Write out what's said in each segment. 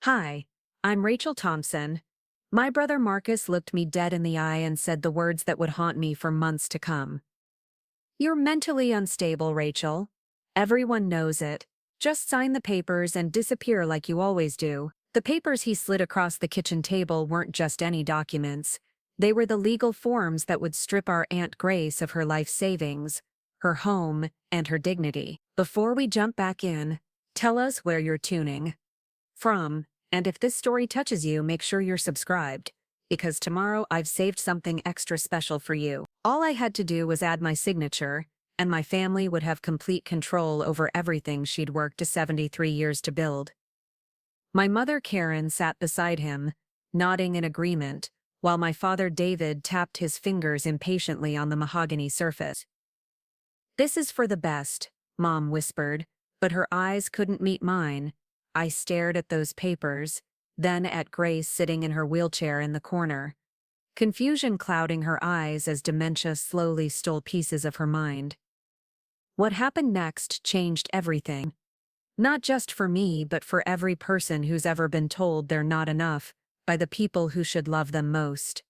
Hi, I'm Rachel Thompson. My brother Marcus looked me dead in the eye and said the words that would haunt me for months to come. You're mentally unstable, Rachel. Everyone knows it. Just sign the papers and disappear like you always do. The papers he slid across the kitchen table weren't just any documents. They were the legal forms that would strip our Aunt Grace of her life savings, her home, and her dignity. Before we jump back in, tell us where you're tuning from, and if this story touches you, make sure you're subscribed, because tomorrow I've saved something extra special for you. All I had to do was add my signature, and my family would have complete control over everything she'd worked 73 years to build. My mother Karen sat beside him, nodding in agreement, while my father David tapped his fingers impatiently on the mahogany surface. "This is for the best," Mom whispered, but her eyes couldn't meet mine. I stared at those papers, then at Grace sitting in her wheelchair in the corner, confusion clouding her eyes as dementia slowly stole pieces of her mind. What happened next changed everything. Not just for me, but for every person who's ever been told they're not enough by the people who should love them most.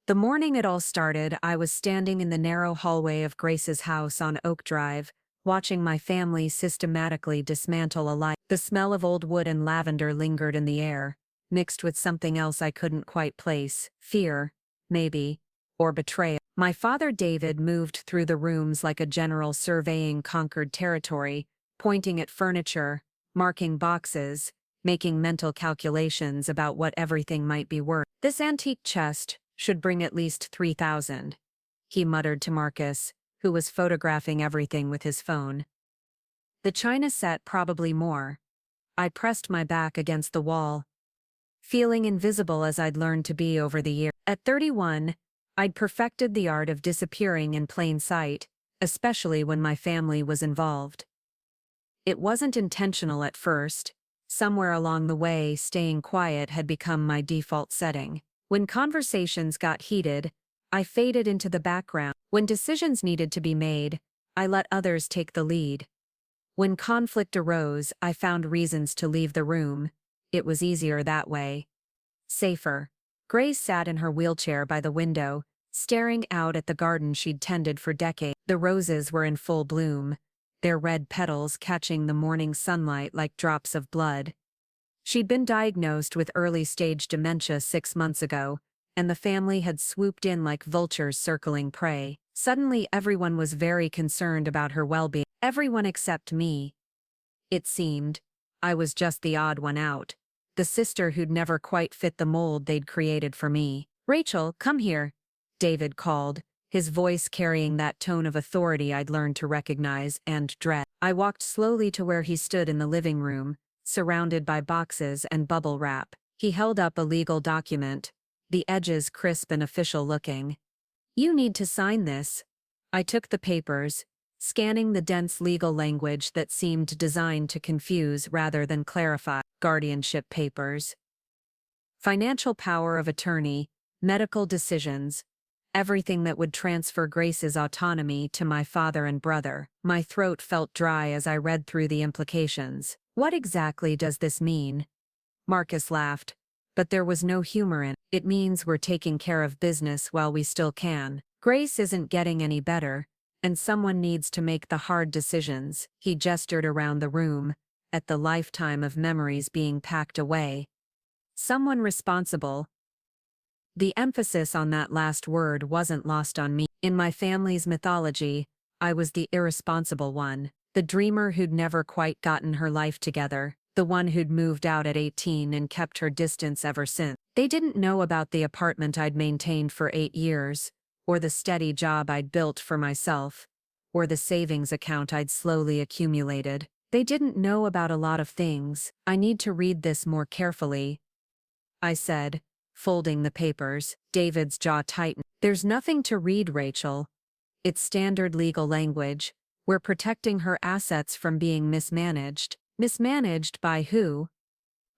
The morning it all started, I was standing in the narrow hallway of Grace's house on Oak Drive, watching my family systematically dismantle a life. The smell of old wood and lavender lingered in the air, mixed with something else I couldn't quite place: fear, maybe, or betrayal. My father David moved through the rooms like a general surveying conquered territory, pointing at furniture, marking boxes, making mental calculations about what everything might be worth. "This antique chest should bring at least 3,000, he muttered to Marcus, who was photographing everything with his phone. "The china set probably more." I pressed my back against the wall, feeling invisible as I'd learned to be over the years. At 31, I'd perfected the art of disappearing in plain sight, especially when my family was involved. It wasn't intentional at first. Somewhere along the way, staying quiet had become my default setting. When conversations got heated, I faded into the background. When decisions needed to be made, I let others take the lead. When conflict arose, I found reasons to leave the room. It was easier that way. Safer. Grace sat in her wheelchair by the window, staring out at the garden she'd tended for decades. The roses were in full bloom, their red petals catching the morning sunlight like drops of blood. She'd been diagnosed with early-stage dementia 6 months ago, and the family had swooped in like vultures circling prey. Suddenly everyone was very concerned about her well-being. Everyone except me. It seemed. I was just the odd one out, the sister who'd never quite fit the mold they'd created for me. "Rachel, come here," David called, his voice carrying that tone of authority I'd learned to recognize and dread. I walked slowly to where he stood in the living room, surrounded by boxes and bubble wrap. He held up a legal document, the edges crisp and official-looking. "You need to sign this." I took the papers, scanning the dense legal language that seemed designed to confuse rather than clarify. Guardianship papers. Financial power of attorney, medical decisions, everything that would transfer Grace's autonomy to my father and brother. My throat felt dry as I read through the implications. "What exactly does this mean?" Marcus laughed, but there was no humor in it. "It means we're taking care of business while we still can. Grace isn't getting any better, and someone needs to make the hard decisions." He gestured around the room, at the lifetime of memories being packed away. "Someone responsible." The emphasis on that last word wasn't lost on me. In my family's mythology, I was the irresponsible one, the dreamer who'd never quite gotten her life together, the one who'd moved out at 18 and kept her distance ever since. They didn't know about the apartment I'd maintained for 8 years, or the steady job I'd built for myself, or the savings account I'd slowly accumulated. They didn't know about a lot of things. "I need to read this more carefully," I said, folding the papers. David's jaw tightened. "There's nothing to read, Rachel. It's standard legal language. We're protecting her assets from being mismanaged." "Mismanaged by who?"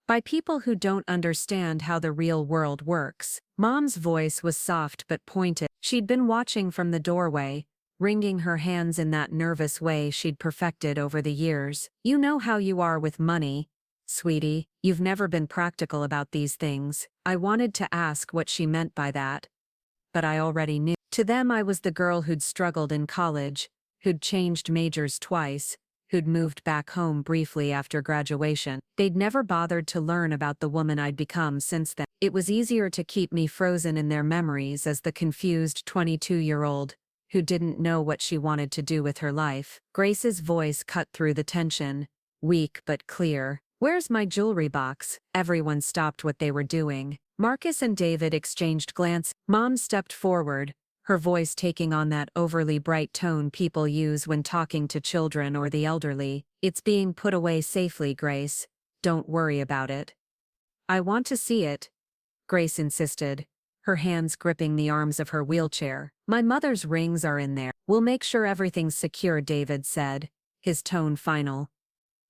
"By people who don't understand how the real world works." Mom's voice was soft but pointed. She'd been watching from the doorway, wringing her hands in that nervous way she'd perfected over the years. "You know how you are with money, sweetie. You've never been practical about these things. I wanted to ask what she meant by that, but I already knew. To them I was the girl who'd struggled in college, who'd changed majors twice, who'd moved back home briefly after graduation. They'd never bothered to learn about the woman I'd become since then. It was easier to keep me frozen in their memories as the confused 22-year-old who didn't know what she wanted to do with her life. Grace's voice cut through the tension, weak but clear. "Where's my jewelry box?" Everyone stopped what they were doing. Marcus and David exchanged glances. Mom stepped forward, her voice taking on that overly bright tone people use when talking to children or the elderly. "It's being put away safely, Grace. Don't worry about it." "I want to see it," Grace insisted, her hands gripping the arms of her wheelchair. "My mother's rings are in there." "We'll make sure everything's secure," David said, his tone final.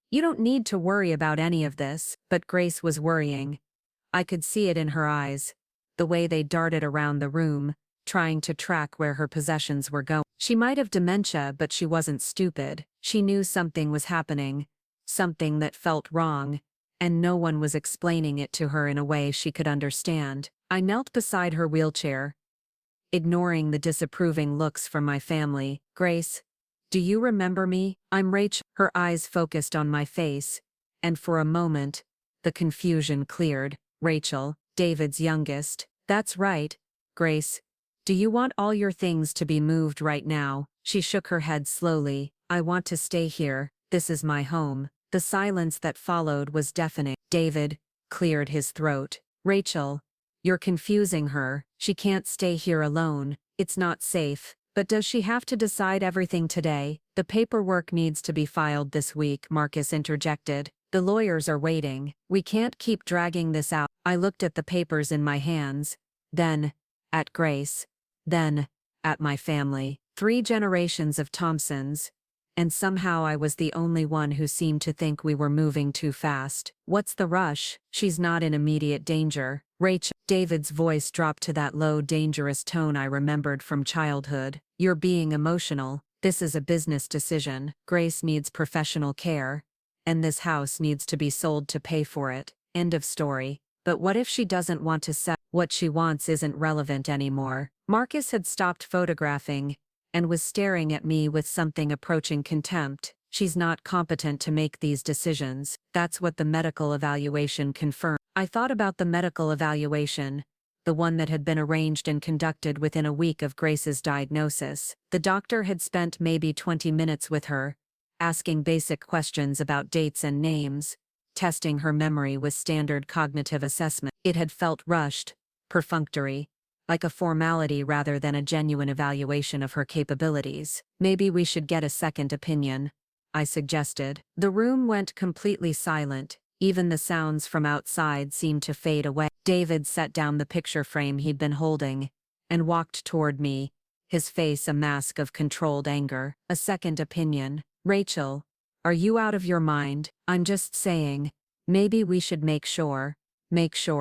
"You don't need to worry about any of this." But Grace was worrying. I could see it in her eyes, the way they darted around the room, trying to track where her possessions were going. She might have dementia, but she wasn't stupid. She knew something was happening, something that felt wrong, and no one was explaining it to her in a way she could understand. I knelt beside her wheelchair, ignoring the disapproving looks from my family. "Grace, do you remember me? I'm Rachel." Her eyes focused on my face, and for a moment, the confusion cleared. "Rachel, David's youngest." "That's right, Grace. Do you want all your things to be moved right now?" She shook her head slowly. "I want to stay here. This is my home." The silence that followed was deafening. David cleared his throat. "Rachel, you're confusing her. She can't stay here alone. It's not safe." "But does she have to decide everything today?" "The paperwork needs to be filed this week," Marcus interjected. "The lawyers are waiting. We can't keep dragging this out." I looked at the papers in my hands, then at Grace, then at my family. 3 generations of Thompsons, and somehow I was the only one who seemed to think we were moving too fast. "What's the rush? She's not in immediate danger." "Rachel," David's voice dropped to that low, dangerous tone I remembered from childhood. "You're being emotional. This is a business decision. Grace needs professional care, and this house needs to be sold to pay for it. End of story." "But what if she doesn't want to sell?" "What she wants isn't relevant anymore." Marcus had stopped photographing and was staring at me with something approaching contempt. "She's not competent to make these decisions. That's what the medical evaluation confirmed." I thought about the medical evaluation, the one that had been arranged and conducted within a week of Grace's diagnosis. The doctor had spent maybe 20 minutes with her, asking basic questions about dates and names, testing her memory with standard cognitive assessment. It had felt rushed, perfunctory, like a formality rather than a genuine evaluation of her capabilities. "Maybe we should get a second opinion," I suggested. The room went completely silent. Even the sounds from outside seemed to fade away. David set down the picture frame he'd been holding and walked toward me, his face a mask of controlled anger. "A second opinion? Rachel, are you out of your mind?" "I'm just saying, maybe we should make sure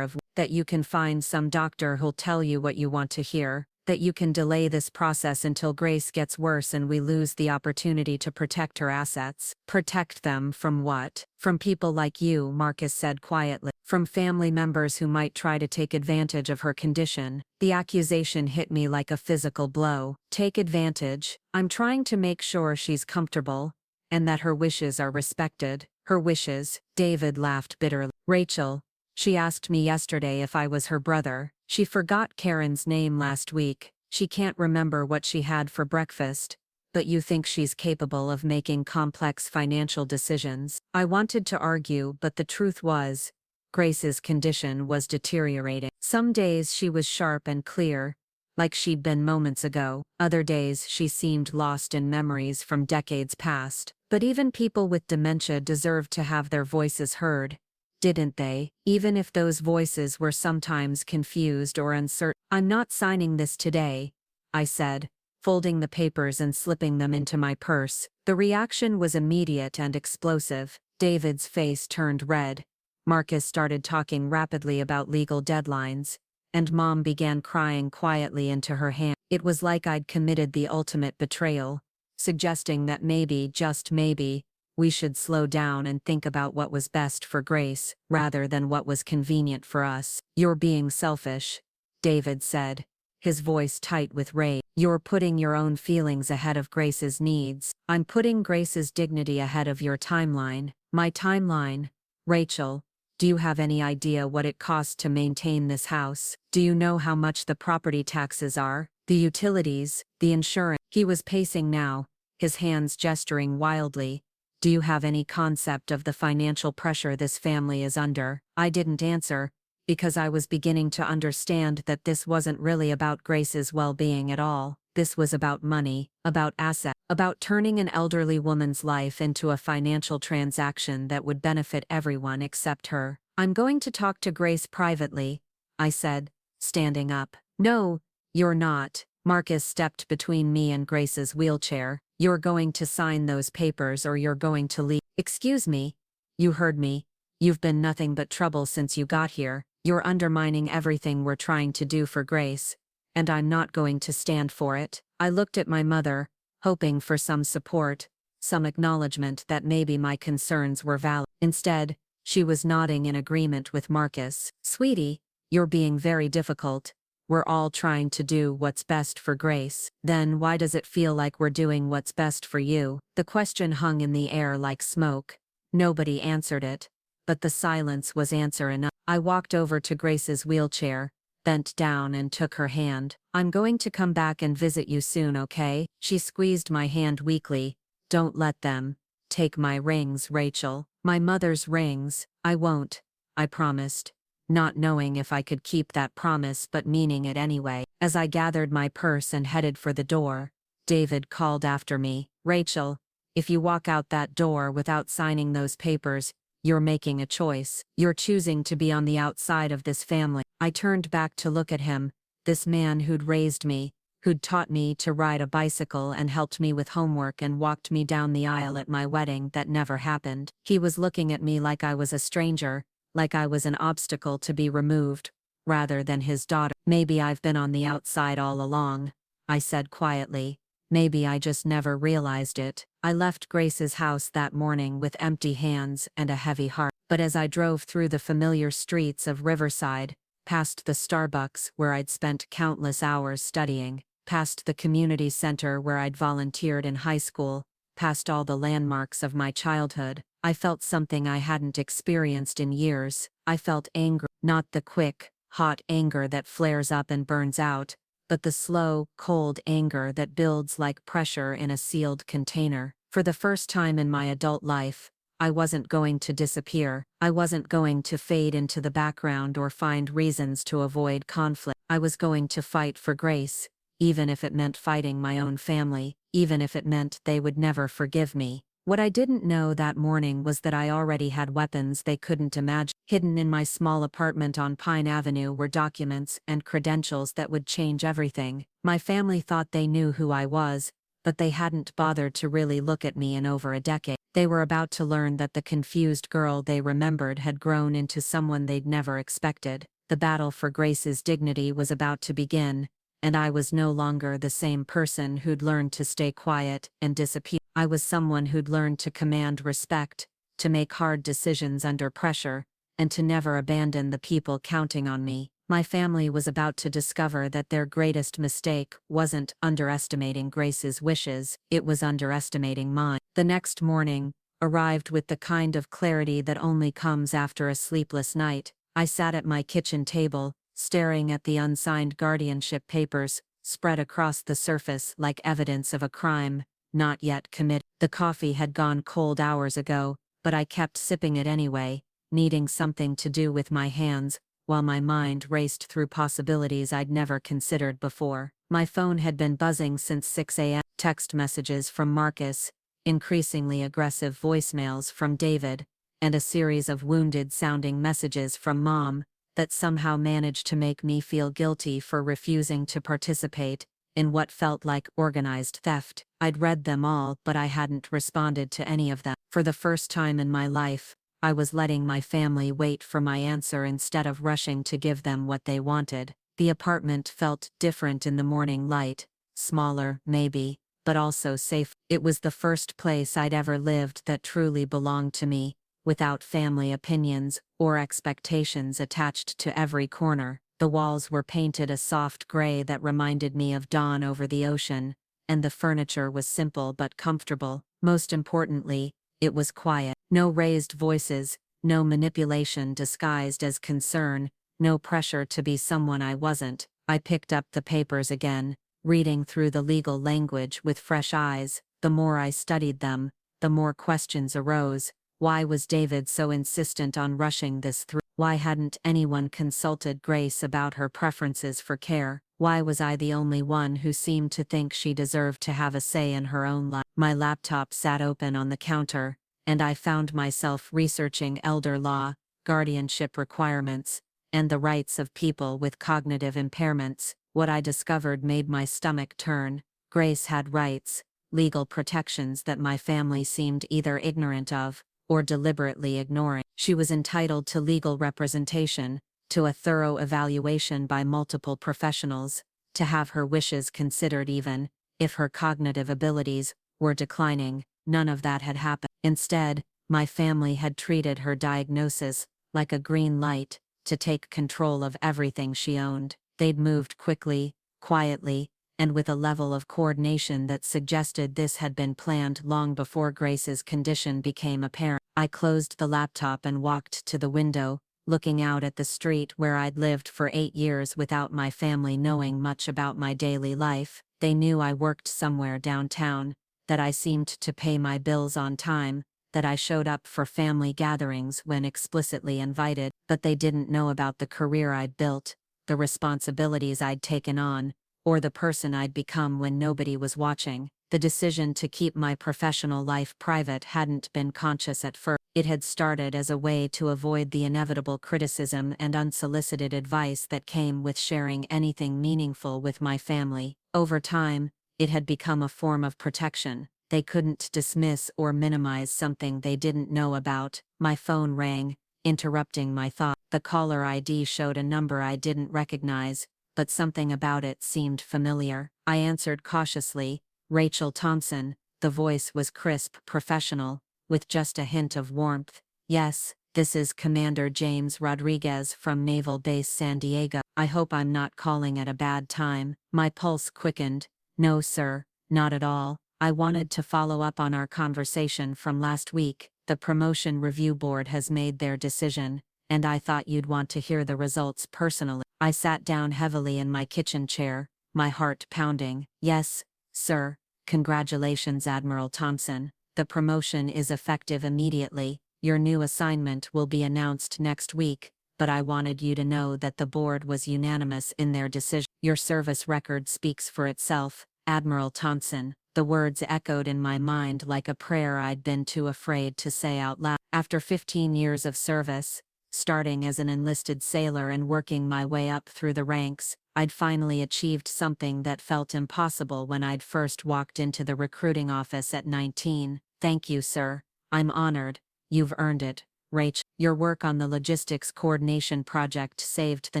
of that you can find some doctor who'll tell you what you want to hear, that you can delay this process until Grace gets worse and we lose the opportunity to protect her assets." "Protect them from what?" "From people like you," Marcus said quietly. "From family members who might try to take advantage of her condition." The accusation hit me like a physical blow. "Take advantage? I'm trying to make sure she's comfortable, and that her wishes are respected." "Her wishes?" David laughed bitterly. "Rachel, she asked me yesterday if I was her brother. She forgot Karen's name last week. She can't remember what she had for breakfast, but you think she's capable of making complex financial decisions." I wanted to argue, but the truth was, Grace's condition was deteriorating. Some days she was sharp and clear, like she'd been moments ago. Other days she seemed lost in memories from decades past. But even people with dementia deserved to have their voices heard, didn't they? Even if those voices were sometimes confused or uncertain. "I'm not signing this today," I said, folding the papers and slipping them into my purse. The reaction was immediate and explosive. David's face turned red. Marcus started talking rapidly about legal deadlines, and Mom began crying quietly into her hand. It was like I'd committed the ultimate betrayal, suggesting that maybe, just maybe, We should slow down and think about what was best for Grace, rather than what was convenient for us. You're being selfish, David said, his voice tight with rage. You're putting your own feelings ahead of Grace's needs. I'm putting Grace's dignity ahead of your timeline. My timeline? Rachel, do you have any idea what it costs to maintain this house? Do you know how much the property taxes are? The utilities, the insurance? He was pacing now, his hands gesturing wildly. Do you have any concept of the financial pressure this family is under? I didn't answer, because I was beginning to understand that this wasn't really about Grace's well-being at all. This was about money, about assets, about turning an elderly woman's life into a financial transaction that would benefit everyone except her. I'm going to talk to Grace privately, I said, standing up. No, you're not. Marcus stepped between me and Grace's wheelchair. You're going to sign those papers or you're going to leave. Excuse me. You heard me. You've been nothing but trouble since you got here. You're undermining everything we're trying to do for Grace, and I'm not going to stand for it. I looked at my mother, hoping for some support, some acknowledgement that maybe my concerns were valid. Instead, she was nodding in agreement with Marcus. Sweetie, you're being very difficult. We're all trying to do what's best for Grace. Then why does it feel like we're doing what's best for you? The question hung in the air like smoke. Nobody answered it, but the silence was answer enough. I walked over to Grace's wheelchair, bent down and took her hand. I'm going to come back and visit you soon, okay? She squeezed my hand weakly. Don't let them take my rings, Rachel. My mother's rings. I won't, I promised, not knowing if I could keep that promise but meaning it anyway. As I gathered my purse and headed for the door, David called after me. Rachel, if you walk out that door without signing those papers, you're making a choice. You're choosing to be on the outside of this family. I turned back to look at him, this man who'd raised me, who'd taught me to ride a bicycle and helped me with homework and walked me down the aisle at my wedding that never happened. He was looking at me like I was a stranger, like I was an obstacle to be removed, rather than his daughter. Maybe I've been on the outside all along, I said quietly. Maybe I just never realized it. I left Grace's house that morning with empty hands and a heavy heart. But as I drove through the familiar streets of Riverside, past the Starbucks where I'd spent countless hours studying, past the community center where I'd volunteered in high school, past all the landmarks of my childhood, I felt something I hadn't experienced in years. I felt anger, not the quick, hot anger that flares up and burns out, but the slow, cold anger that builds like pressure in a sealed container. For the first time in my adult life, I wasn't going to disappear. I wasn't going to fade into the background or find reasons to avoid conflict. I was going to fight for Grace, even if it meant fighting my own family, even if it meant they would never forgive me. What I didn't know that morning was that I already had weapons they couldn't imagine. Hidden in my small apartment on Pine Avenue were documents and credentials that would change everything. My family thought they knew who I was, but they hadn't bothered to really look at me in over a decade. They were about to learn that the confused girl they remembered had grown into someone they'd never expected. The battle for Grace's dignity was about to begin, and I was no longer the same person who'd learned to stay quiet and disappear. I was someone who'd learned to command respect, to make hard decisions under pressure, and to never abandon the people counting on me. My family was about to discover that their greatest mistake wasn't underestimating Grace's wishes, it was underestimating mine. The next morning arrived with the kind of clarity that only comes after a sleepless night. I sat at my kitchen table, staring at the unsigned guardianship papers, spread across the surface like evidence of a crime not yet committed. The coffee had gone cold hours ago, but I kept sipping it anyway, needing something to do with my hands, while my mind raced through possibilities I'd never considered before. My phone had been buzzing since 6 a.m. Text messages from Marcus, increasingly aggressive voicemails from David, and a series of wounded-sounding messages from Mom that somehow managed to make me feel guilty for refusing to participate in what felt like organized theft. I'd read them all, but I hadn't responded to any of them. For the first time in my life, I was letting my family wait for my answer instead of rushing to give them what they wanted. The apartment felt different in the morning light, smaller, maybe, but also safe. It was the first place I'd ever lived that truly belonged to me, without family opinions or expectations attached to every corner. The walls were painted a soft gray that reminded me of dawn over the ocean, and the furniture was simple but comfortable. Most importantly, it was quiet. No raised voices, no manipulation disguised as concern, no pressure to be someone I wasn't. I picked up the papers again, reading through the legal language with fresh eyes. The more I studied them, the more questions arose. Why was David so insistent on rushing this through? Why hadn't anyone consulted Grace about her preferences for care? Why was I the only one who seemed to think she deserved to have a say in her own life? My laptop sat open on the counter, and I found myself researching elder law, guardianship requirements, and the rights of people with cognitive impairments. What I discovered made my stomach turn. Grace had rights, legal protections that my family seemed either ignorant of or deliberately ignoring. She was entitled to legal representation, to a thorough evaluation by multiple professionals, to have her wishes considered even if her cognitive abilities were declining. None of that had happened. Instead, my family had treated her diagnosis like a green light to take control of everything she owned. They'd moved quickly, quietly, and with a level of coordination that suggested this had been planned long before Grace's condition became apparent. I closed the laptop and walked to the window, looking out at the street where I'd lived for 8 years without my family knowing much about my daily life. They knew I worked somewhere downtown, that I seemed to pay my bills on time, that I showed up for family gatherings when explicitly invited, but they didn't know about the career I'd built, the responsibilities I'd taken on, or the person I'd become when nobody was watching. The decision to keep my professional life private hadn't been conscious at first. It had started as a way to avoid the inevitable criticism and unsolicited advice that came with sharing anything meaningful with my family. Over time, it had become a form of protection. They couldn't dismiss or minimize something they didn't know about. My phone rang, interrupting my thought. The caller ID showed a number I didn't recognize, but something about it seemed familiar. I answered cautiously. Rachel Thompson. The voice was crisp, professional, with just a hint of warmth. Yes, this is Commander James Rodriguez from Naval Base San Diego. I hope I'm not calling at a bad time. My pulse quickened. No, sir, not at all. I wanted to follow up on our conversation from last week. The promotion review board has made their decision, and I thought you'd want to hear the results personally. I sat down heavily in my kitchen chair, my heart pounding. Yes, sir. Congratulations, Admiral Thompson. The promotion is effective immediately. Your new assignment will be announced next week, but I wanted you to know that the board was unanimous in their decision. Your service record speaks for itself, Admiral Thompson. The words echoed in my mind like a prayer I'd been too afraid to say out loud. After 15 years of service, starting as an enlisted sailor and working my way up through the ranks, I'd finally achieved something that felt impossible when I'd first walked into the recruiting office at 19. Thank you, sir. I'm honored. You've earned it, Rach. Your work on the logistics coordination project saved the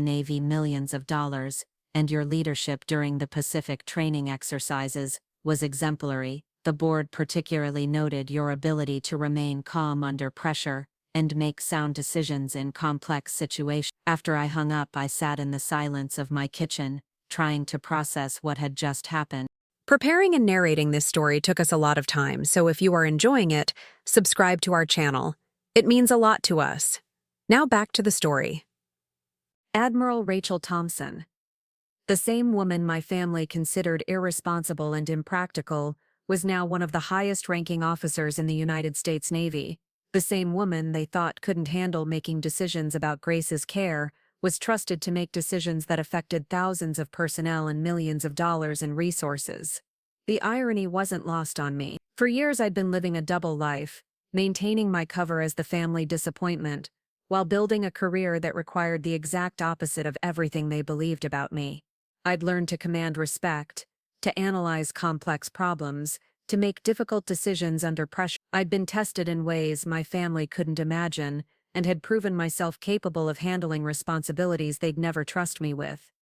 Navy millions of dollars, and your leadership during the Pacific training exercises was exemplary. The board particularly noted your ability to remain calm under pressure and make sound decisions in complex situations. After I hung up, I sat in the silence of my kitchen, trying to process what had just happened. Preparing and narrating this story took us a lot of time, so if you are enjoying it, subscribe to our channel. It means a lot to us. Now back to the story. Admiral Rachel Thompson. The same woman my family considered irresponsible and impractical was now one of the highest-ranking officers in the United States Navy. The same woman they thought couldn't handle making decisions about Grace's care was trusted to make decisions that affected thousands of personnel and millions of dollars in resources. The irony wasn't lost on me. For years I'd been living a double life, maintaining my cover as the family disappointment, while building a career that required the exact opposite of everything they believed about me. I'd learned to command respect, to analyze complex problems, to make difficult decisions under pressure. I'd been tested in ways my family couldn't imagine, and had proven myself capable of handling responsibilities they'd never trust me with.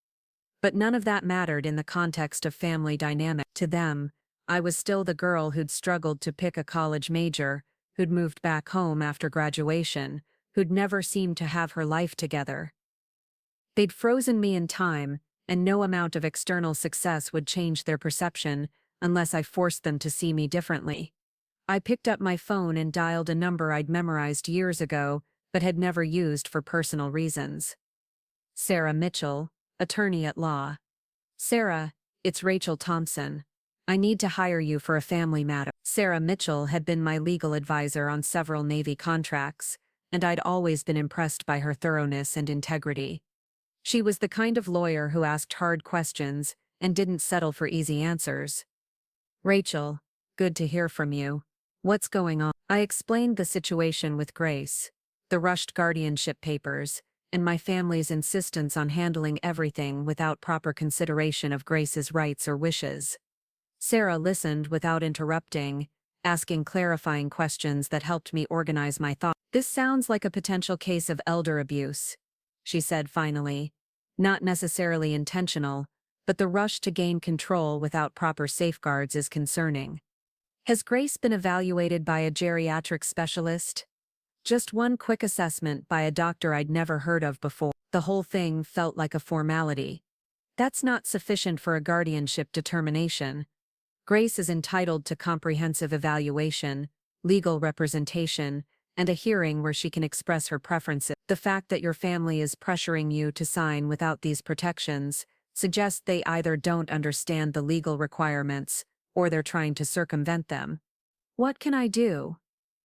But none of that mattered in the context of family dynamic. To them, I was still the girl who'd struggled to pick a college major, who'd moved back home after graduation, who'd never seemed to have her life together. They'd frozen me in time, and no amount of external success would change their perception unless I forced them to see me differently. I picked up my phone and dialed a number I'd memorized years ago but had never used for personal reasons. Sarah Mitchell, attorney at law. Sarah, it's Rachel Thompson. I need to hire you for a family matter. Sarah Mitchell had been my legal advisor on several Navy contracts, and I'd always been impressed by her thoroughness and integrity. She was the kind of lawyer who asked hard questions and didn't settle for easy answers. Rachel, good to hear from you. What's going on? I explained the situation with Grace, the rushed guardianship papers, and my family's insistence on handling everything without proper consideration of Grace's rights or wishes. Sarah listened without interrupting, asking clarifying questions that helped me organize my thoughts. This sounds like a potential case of elder abuse, she said finally. Not necessarily intentional, but the rush to gain control without proper safeguards is concerning. Has Grace been evaluated by a geriatric specialist? Just one quick assessment by a doctor I'd never heard of before. The whole thing felt like a formality. That's not sufficient for a guardianship determination. Grace is entitled to comprehensive evaluation, legal representation, and a hearing where she can express her preferences. The fact that your family is pressuring you to sign without these protections suggests they either don't understand the legal requirements or they're trying to circumvent them. What can I do?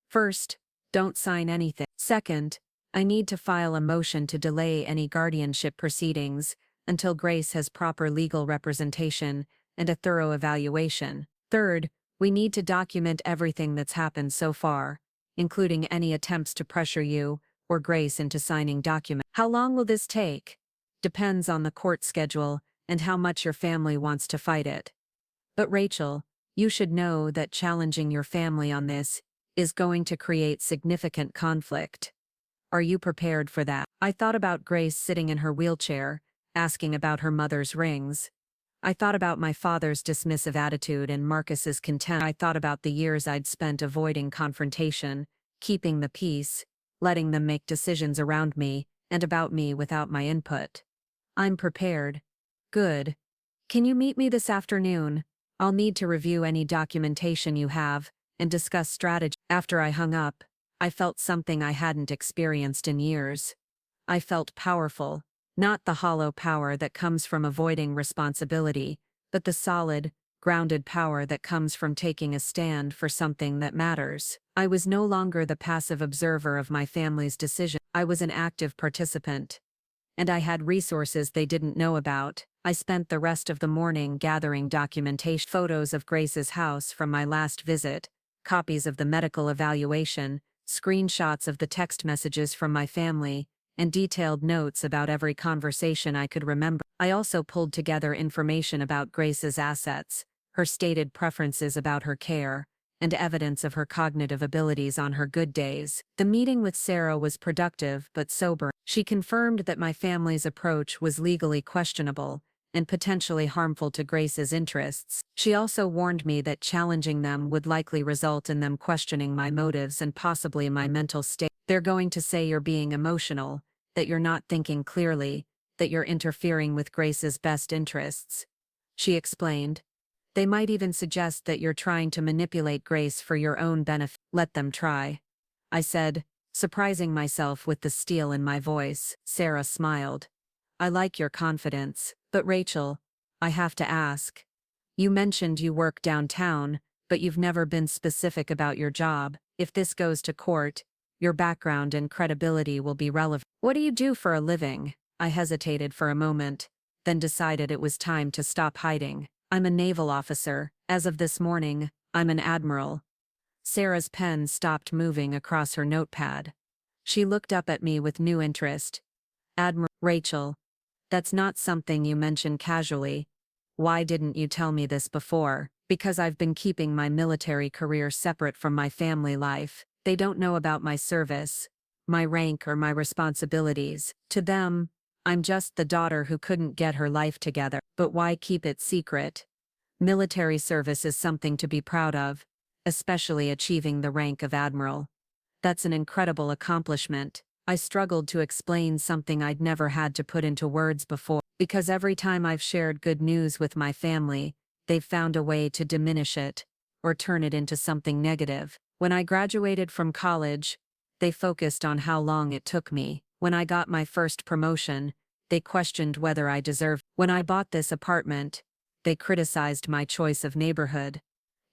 First, don't sign anything. Second, I need to file a motion to delay any guardianship proceedings until Grace has proper legal representation and a thorough evaluation. Third, we need to document everything that's happened so far, including any attempts to pressure you or Grace into signing documents. How long will this take? Depends on the court schedule and how much your family wants to fight it. But Rachel, you should know that challenging your family on this is going to create significant conflict. Are you prepared for that? I thought about Grace sitting in her wheelchair, asking about her mother's rings. I thought about my father's dismissive attitude and Marcus's contempt. I thought about the years I'd spent avoiding confrontation, keeping the peace, letting them make decisions around me and about me without my input. I'm prepared. Good. Can you meet me this afternoon? I'll need to review any documentation you have and discuss strategy. After I hung up, I felt something I hadn't experienced in years. I felt powerful, not the hollow power that comes from avoiding responsibility, but the solid, grounded power that comes from taking a stand for something that matters. I was no longer the passive observer of my family's decision. I was an active participant. And I had resources they didn't know about. I spent the rest of the morning gathering documentation, photos of Grace's house from my last visit, copies of the medical evaluation, screenshots of the text messages from my family, and detailed notes about every conversation I could remember. I also pulled together information about Grace's assets, her stated preferences about her care, and evidence of her cognitive abilities on her good days. The meeting with Sarah was productive but sober. She confirmed that my family's approach was legally questionable and potentially harmful to Grace's interests. She also warned me that challenging them would likely result in them questioning my motives and possibly my mental state. They're going to say you're being emotional, that you're not thinking clearly, that you're interfering with Grace's best interests, she explained. They might even suggest that you're trying to manipulate Grace for your own benefit. Let them try, I said, surprising myself with the steel in my voice. Sarah smiled. I like your confidence, but Rachel, I have to ask. You mentioned you work downtown, but you've never been specific about your job. If this goes to court, your background and credibility will be relevant. What do you do for a living? I hesitated for a moment, then decided it was time to stop hiding. I'm a naval officer. As of this morning, I'm an admiral. Sarah's pen stopped moving across her notepad. She looked up at me with new interest. Admiral, Rachel, that's not something you mention casually. Why didn't you tell me this before? Because I've been keeping my military career separate from my family life. They don't know about my service, my rank, or my responsibilities. To them, I'm just the daughter who couldn't get her life together. But why keep it secret? Military service is something to be proud of, especially achieving the rank of Admiral. That's an incredible accomplishment. I struggled to explain something I'd never had to put into words before, because every time I've shared good news with my family, they've found a way to diminish it, or turn it into something negative. When I graduated from college, they focused on how long it took me. When I got my first promotion, they questioned whether I deserved. When I bought this apartment, they criticized my choice of neighborhood.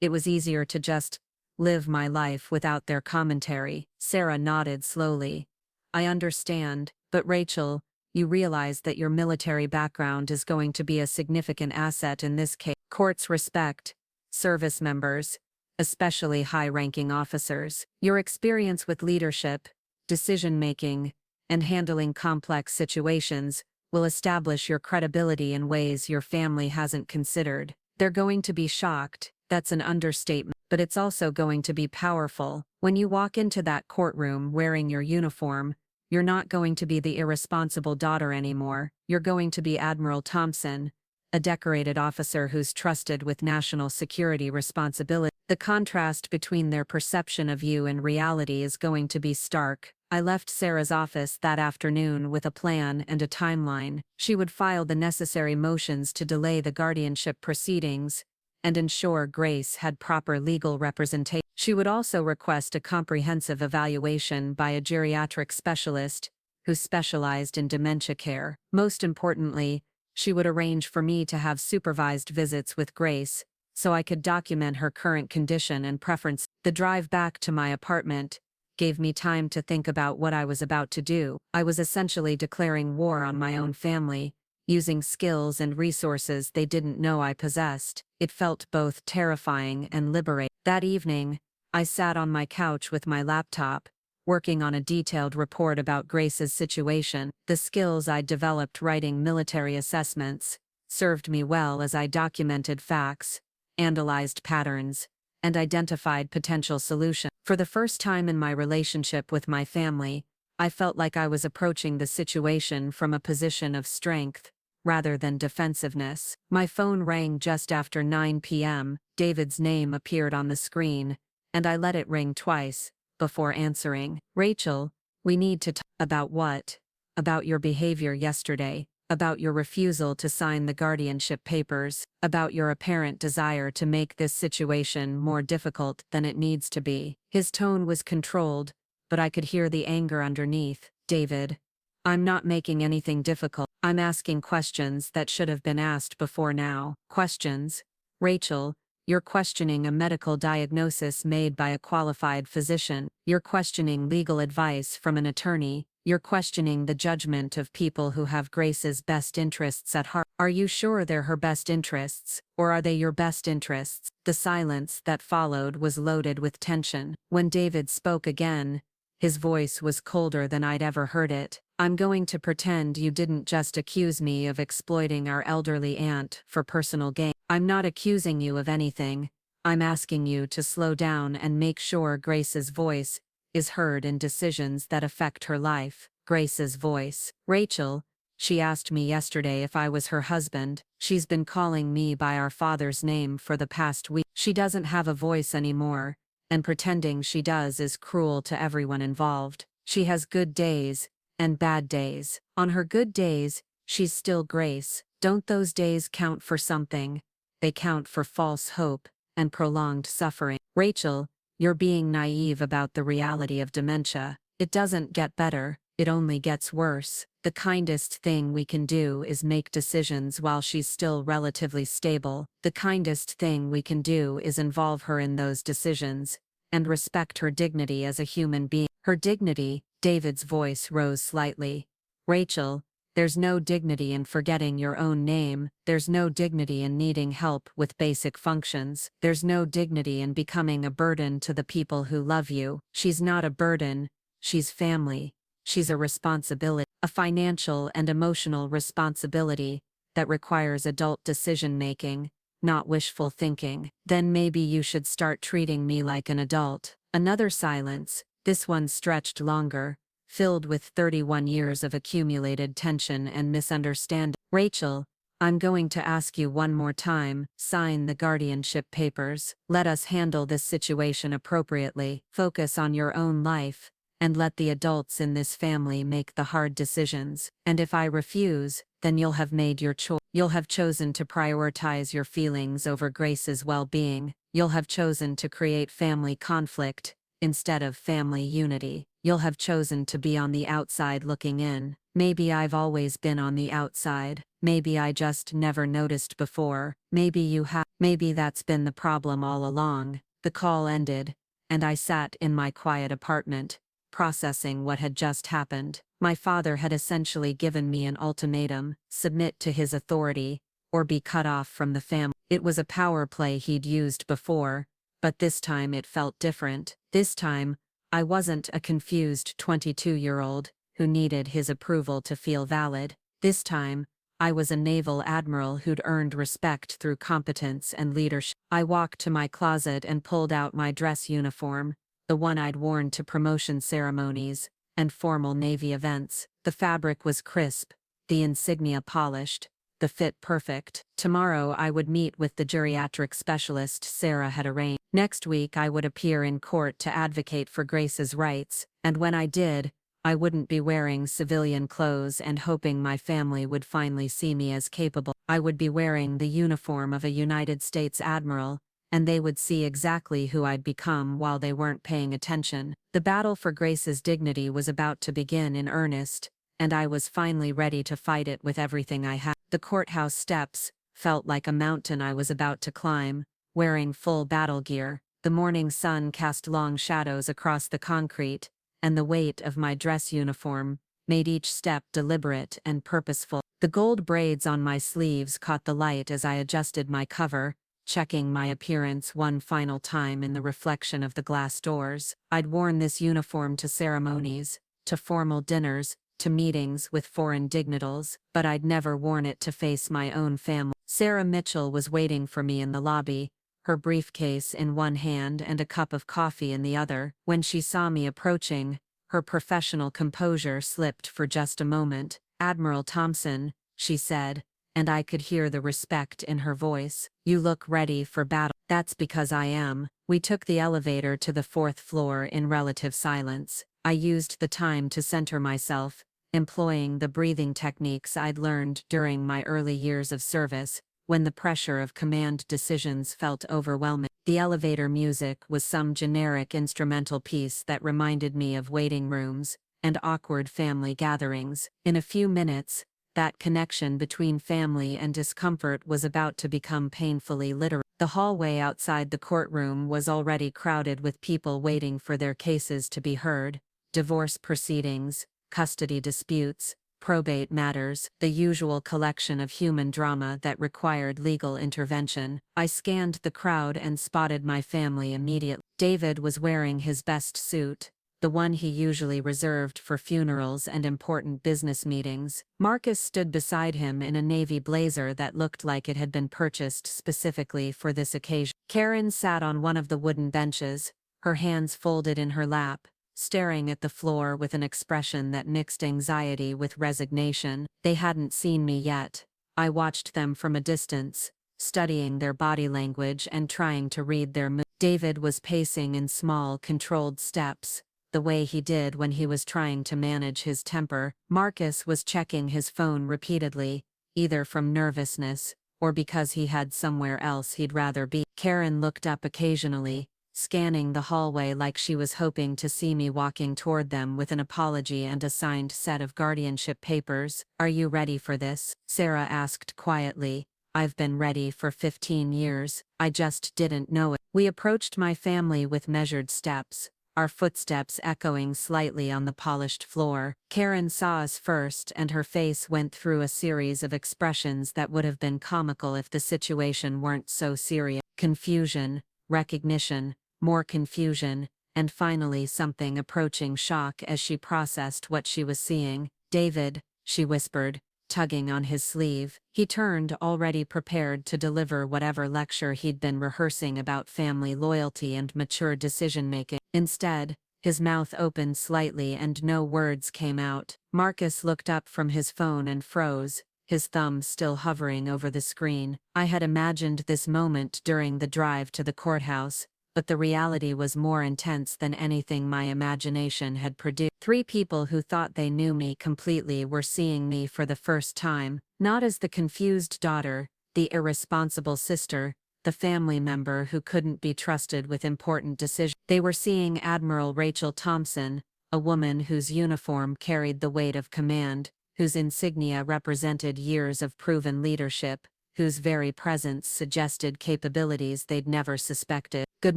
It was easier to just live my life without their commentary. Sarah nodded slowly. I understand, but Rachel, you realize that your military background is going to be a significant asset in this case. Courts respect service members, especially high-ranking officers. Your experience with leadership, decision-making, and handling complex situations will establish your credibility in ways your family hasn't considered. They're going to be shocked, that's an understatement, but it's also going to be powerful. When you walk into that courtroom wearing your uniform, you're not going to be the irresponsible daughter anymore, you're going to be Admiral Thompson, a decorated officer who's trusted with national security responsibility. The contrast between their perception of you and reality is going to be stark. I left Sarah's office that afternoon with a plan and a timeline. She would file the necessary motions to delay the guardianship proceedings and ensure Grace had proper legal representation. She would also request a comprehensive evaluation by a geriatric specialist who specialized in dementia care. Most importantly, she would arrange for me to have supervised visits with Grace, so I could document her current condition and preference. The drive back to my apartment gave me time to think about what I was about to do. I was essentially declaring war on my own family, using skills and resources they didn't know I possessed. It felt both terrifying and liberating. That evening, I sat on my couch with my laptop, working on a detailed report about Grace's situation. The skills I'd developed writing military assessments served me well as I documented facts, analyzed patterns, and identified potential solutions. For the first time in my relationship with my family, I felt like I was approaching the situation from a position of strength, rather than defensiveness. My phone rang just after 9 p.m., David's name appeared on the screen, and I let it ring twice before answering. Rachel, we need to talk. About what? About your behavior yesterday, about your refusal to sign the guardianship papers, about your apparent desire to make this situation more difficult than it needs to be. His tone was controlled, but I could hear the anger underneath. David, I'm not making anything difficult. I'm asking questions that should have been asked before now. Questions? Rachel, you're questioning a medical diagnosis made by a qualified physician. You're questioning legal advice from an attorney. You're questioning the judgment of people who have Grace's best interests at heart. Are you sure they're her best interests, or are they your best interests? The silence that followed was loaded with tension. When David spoke again, his voice was colder than I'd ever heard it. I'm going to pretend you didn't just accuse me of exploiting our elderly aunt for personal gain. I'm not accusing you of anything. I'm asking you to slow down and make sure Grace's voice is heard in decisions that affect her life. Grace's voice. Rachel, she asked me yesterday if I was her husband. She's been calling me by our father's name for the past week. She doesn't have a voice anymore, and pretending she does is cruel to everyone involved. She has good days and bad days. On her good days, she's still Grace. Don't those days count for something? They count for false hope and prolonged suffering. Rachel, you're being naive about the reality of dementia. It doesn't get better, it only gets worse. The kindest thing we can do is make decisions while she's still relatively stable. The kindest thing we can do is involve her in those decisions and respect her dignity as a human being. Her dignity, David's voice rose slightly. Rachel, there's no dignity in forgetting your own name. There's no dignity in needing help with basic functions. There's no dignity in becoming a burden to the people who love you. She's not a burden, she's family. She's a responsibility, a financial and emotional responsibility that requires adult decision-making, not wishful thinking. Then maybe you should start treating me like an adult. Another silence, this one stretched longer, filled with 31 years of accumulated tension and misunderstanding. Rachel, I'm going to ask you one more time, sign the guardianship papers. Let us handle this situation appropriately. Focus on your own life, and let the adults in this family make the hard decisions. And if I refuse, then you'll have made your choice. You'll have chosen to prioritize your feelings over Grace's well-being. You'll have chosen to create family conflict instead of family unity. You'll have chosen to be on the outside looking in. Maybe I've always been on the outside. Maybe I just never noticed before. Maybe you have. Maybe that's been the problem all along. The call ended, and I sat in my quiet apartment, processing what had just happened. My father had essentially given me an ultimatum: submit to his authority, or be cut off from the family. It was a power play he'd used before, but this time it felt different. This time, I wasn't a confused 22-year-old who needed his approval to feel valid. This time, I was a naval admiral who'd earned respect through competence and leadership. I walked to my closet and pulled out my dress uniform, the one I'd worn to promotion ceremonies and formal Navy events. The fabric was crisp, the insignia polished, the fit perfect. Tomorrow I would meet with the geriatric specialist Sarah had arranged. Next week I would appear in court to advocate for Grace's rights, and when I did, I wouldn't be wearing civilian clothes and hoping my family would finally see me as capable. I would be wearing the uniform of a United States Admiral, and they would see exactly who I'd become while they weren't paying attention. The battle for Grace's dignity was about to begin in earnest, and I was finally ready to fight it with everything I had. The courthouse steps felt like a mountain I was about to climb, wearing full battle gear. The morning sun cast long shadows across the concrete, and the weight of my dress uniform made each step deliberate and purposeful. The gold braids on my sleeves caught the light as I adjusted my cover, checking my appearance one final time in the reflection of the glass doors. I'd worn this uniform to ceremonies, to formal dinners, to meetings with foreign dignitaries, but I'd never worn it to face my own family. Sarah Mitchell was waiting for me in the lobby, her briefcase in one hand and a cup of coffee in the other. When she saw me approaching, her professional composure slipped for just a moment. "Admiral Thompson," she said, and I could hear the respect in her voice. "You look ready for battle." "That's because I am." We took the elevator to the 4th floor in relative silence. I used the time to center myself, employing the breathing techniques I'd learned during my early years of service, when the pressure of command decisions felt overwhelming. The elevator music was some generic instrumental piece that reminded me of waiting rooms and awkward family gatherings. In a few minutes, that connection between family and discomfort was about to become painfully literal. The hallway outside the courtroom was already crowded with people waiting for their cases to be heard: divorce proceedings, custody disputes, probate matters, the usual collection of human drama that required legal intervention. I scanned the crowd and spotted my family immediately. David was wearing his best suit, the one he usually reserved for funerals and important business meetings. Marcus stood beside him in a navy blazer that looked like it had been purchased specifically for this occasion. Karen sat on one of the wooden benches, her hands folded in her lap, staring at the floor with an expression that mixed anxiety with resignation. They hadn't seen me yet. I watched them from a distance, studying their body language and trying to read their mood. David was pacing in small, controlled steps, the way he did when he was trying to manage his temper. Marcus was checking his phone repeatedly, either from nervousness or because he had somewhere else he'd rather be. Karen looked up occasionally, scanning the hallway like she was hoping to see me walking toward them with an apology and a signed set of guardianship papers. "Are you ready for this?" Sarah asked quietly. "I've been ready for 15 years. I just didn't know it." We approached my family with measured steps, our footsteps echoing slightly on the polished floor. Karen saw us first, and her face went through a series of expressions that would have been comical if the situation weren't so serious. Confusion, recognition, more confusion, and finally something approaching shock as she processed what she was seeing. "David," she whispered, tugging on his sleeve. He turned, already prepared to deliver whatever lecture he'd been rehearsing about family loyalty and mature decision-making. Instead, his mouth opened slightly and no words came out. Marcus looked up from his phone and froze, his thumb still hovering over the screen. I had imagined this moment during the drive to the courthouse, but the reality was more intense than anything my imagination had produced. 3 people who thought they knew me completely were seeing me for the first time, not as the confused daughter, the irresponsible sister, the family member who couldn't be trusted with important decisions. They were seeing Admiral Rachel Thompson, a woman whose uniform carried the weight of command, whose insignia represented years of proven leadership, whose very presence suggested capabilities they'd never suspected. "Good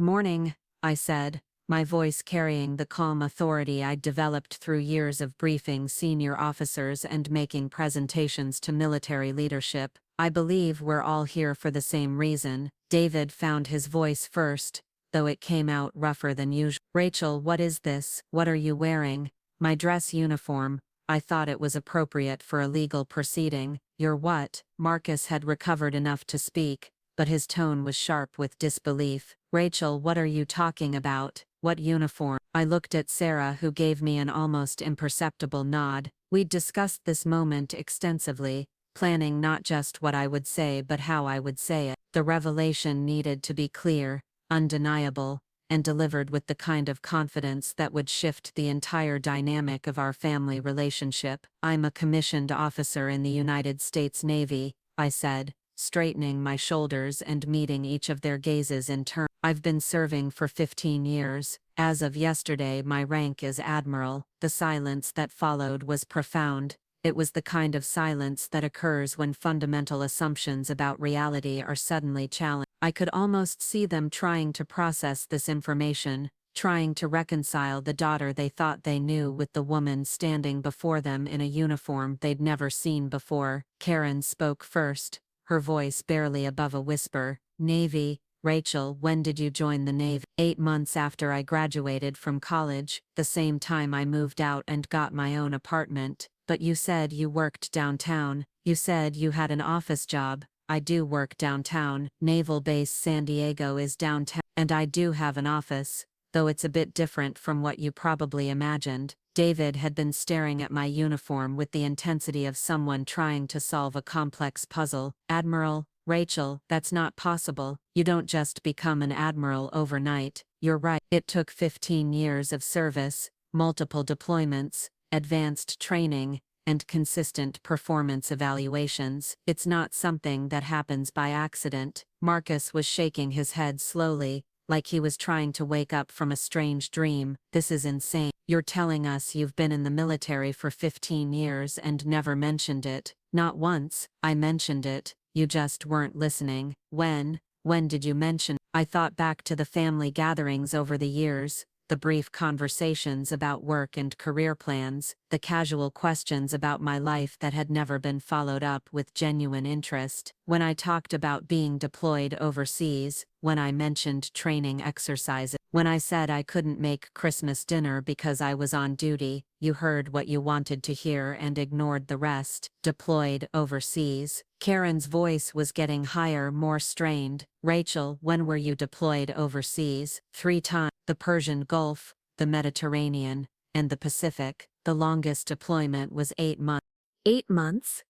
morning," I said, my voice carrying the calm authority I'd developed through years of briefing senior officers and making presentations to military leadership. "I believe we're all here for the same reason." David found his voice first, though it came out rougher than usual. "Rachel, what is this? What are you wearing?" "My dress uniform. I thought it was appropriate for a legal proceeding." "You're what?" Marcus had recovered enough to speak, but his tone was sharp with disbelief. "Rachel, what are you talking about? What uniform?" I looked at Sarah, who gave me an almost imperceptible nod. We'd discussed this moment extensively, planning not just what I would say but how I would say it. The revelation needed to be clear, undeniable, and delivered with the kind of confidence that would shift the entire dynamic of our family relationship. "I'm a commissioned officer in the United States Navy," I said, straightening my shoulders and meeting each of their gazes in turn. "I've been serving for 15 years. As of yesterday, my rank is Admiral." The silence that followed was profound. It was the kind of silence that occurs when fundamental assumptions about reality are suddenly challenged. I could almost see them trying to process this information, trying to reconcile the daughter they thought they knew with the woman standing before them in a uniform they'd never seen before. Karen spoke first, her voice barely above a whisper. "Navy. Rachel, when did you join the Navy?" 8 months after I graduated from college, the same time I moved out and got my own apartment. "But you said you worked downtown. You said you had an office job." "I do work downtown. Naval Base San Diego is downtown. And I do have an office, though it's a bit different from what you probably imagined." David had been staring at my uniform with the intensity of someone trying to solve a complex puzzle. "Admiral, Rachel, that's not possible. You don't just become an admiral overnight." "You're right. It took 15 years of service, multiple deployments, advanced training, and consistent performance evaluations. It's not something that happens by accident." Marcus was shaking his head slowly, like he was trying to wake up from a strange dream. "This is insane. You're telling us you've been in the military for 15 years and never mentioned it." "Not once. I mentioned it. You just weren't listening." When did you mention?" I thought back to the family gatherings over the years, the brief conversations about work and career plans, the casual questions about my life that had never been followed up with genuine interest. When I talked about being deployed overseas, when I mentioned training exercises, when I said I couldn't make Christmas dinner because I was on duty, you heard what you wanted to hear and ignored the rest. "Deployed overseas." Karen's voice was getting higher, more strained. "Rachel, when were you deployed overseas?" 3 times. The Persian Gulf, the Mediterranean, and the Pacific. The longest deployment was 8 months. 8 months?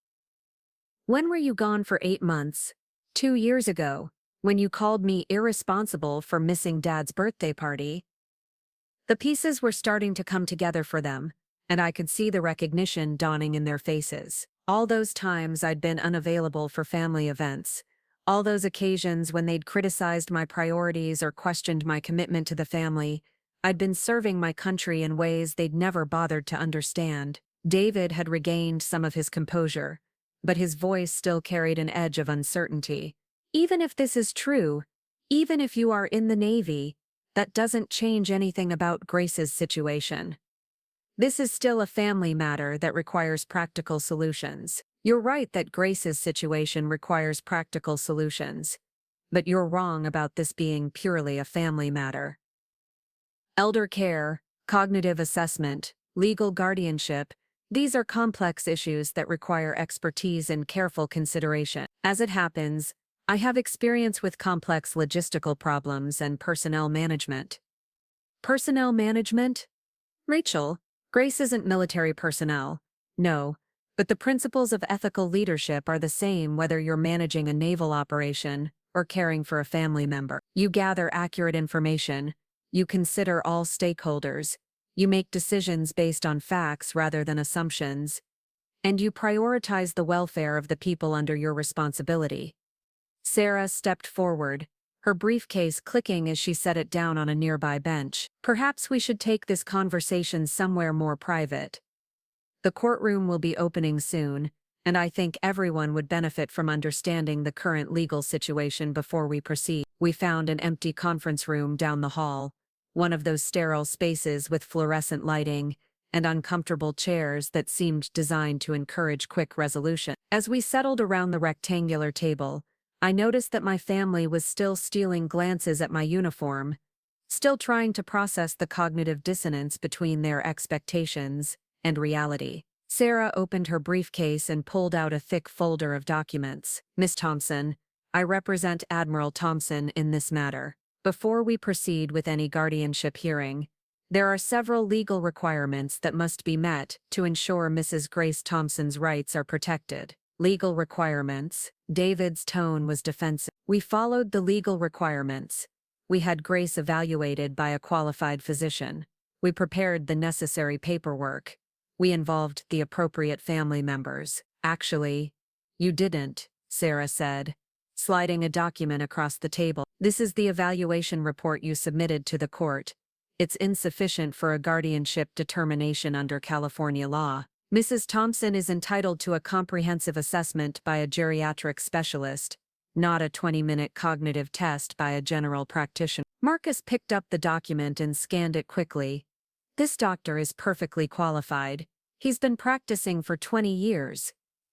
When were you gone for 8 months? 2 years ago, when you called me irresponsible for missing Dad's birthday party. The pieces were starting to come together for them, and I could see the recognition dawning in their faces. All those times I'd been unavailable for family events, all those occasions when they'd criticized my priorities or questioned my commitment to the family, I'd been serving my country in ways they'd never bothered to understand. David had regained some of his composure, but his voice still carried an edge of uncertainty. "Even if this is true, even if you are in the Navy, that doesn't change anything about Grace's situation. This is still a family matter that requires practical solutions." "You're right that Grace's situation requires practical solutions, but you're wrong about this being purely a family matter. Elder care, cognitive assessment, legal guardianship, these are complex issues that require expertise and careful consideration. As it happens, I have experience with complex logistical problems and personnel management." "Personnel management? Rachel, Grace isn't military personnel." "No, But the principles of ethical leadership are the same whether you're managing a naval operation or caring for a family member. You gather accurate information, you consider all stakeholders, you make decisions based on facts rather than assumptions, and you prioritize the welfare of the people under your responsibility. Sarah stepped forward, her briefcase clicking as she set it down on a nearby bench. Perhaps we should take this conversation somewhere more private. The courtroom will be opening soon, and I think everyone would benefit from understanding the current legal situation before we proceed. We found an empty conference room down the hall, one of those sterile spaces with fluorescent lighting and uncomfortable chairs that seemed designed to encourage quick resolution. As we settled around the rectangular table, I noticed that my family was still stealing glances at my uniform, still trying to process the cognitive dissonance between their expectations and reality. Sarah opened her briefcase and pulled out a thick folder of documents. Miss Thompson, I represent Admiral Thompson in this matter. Before we proceed with any guardianship hearing, there are several legal requirements that must be met to ensure Mrs. Grace Thompson's rights are protected. Legal requirements. David's tone was defensive. We followed the legal requirements. We had Grace evaluated by a qualified physician. We prepared the necessary paperwork. We involved the appropriate family members. Actually, you didn't, Sarah said, sliding a document across the table. This is the evaluation report you submitted to the court. It's insufficient for a guardianship determination under California law. Mrs. Thompson is entitled to a comprehensive assessment by a geriatric specialist, not a 20-minute cognitive test by a general practitioner. Marcus picked up the document and scanned it quickly. This doctor is perfectly qualified. He's been practicing for 20 years.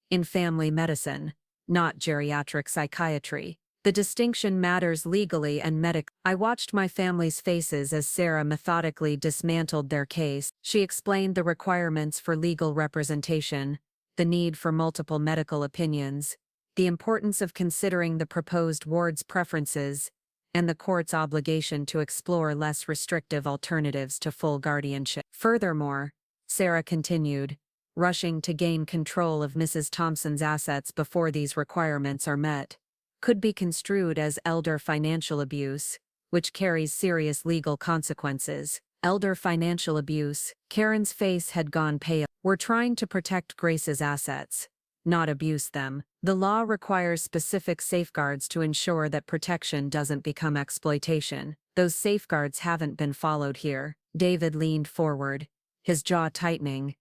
In family medicine, not geriatric psychiatry. The distinction matters legally and medically. I watched my family's faces as Sarah methodically dismantled their case. She explained the requirements for legal representation, the need for multiple medical opinions, the importance of considering the proposed ward's preferences, and the court's obligation to explore less restrictive alternatives to full guardianship. Furthermore, Sarah continued, rushing to gain control of Mrs. Thompson's assets before these requirements are met could be construed as elder financial abuse, which carries serious legal consequences. Elder financial abuse. Karen's face had gone pale. We're trying to protect Grace's assets, not abuse them. The law requires specific safeguards to ensure that protection doesn't become exploitation. Those safeguards haven't been followed here. David leaned forward, his jaw tightening.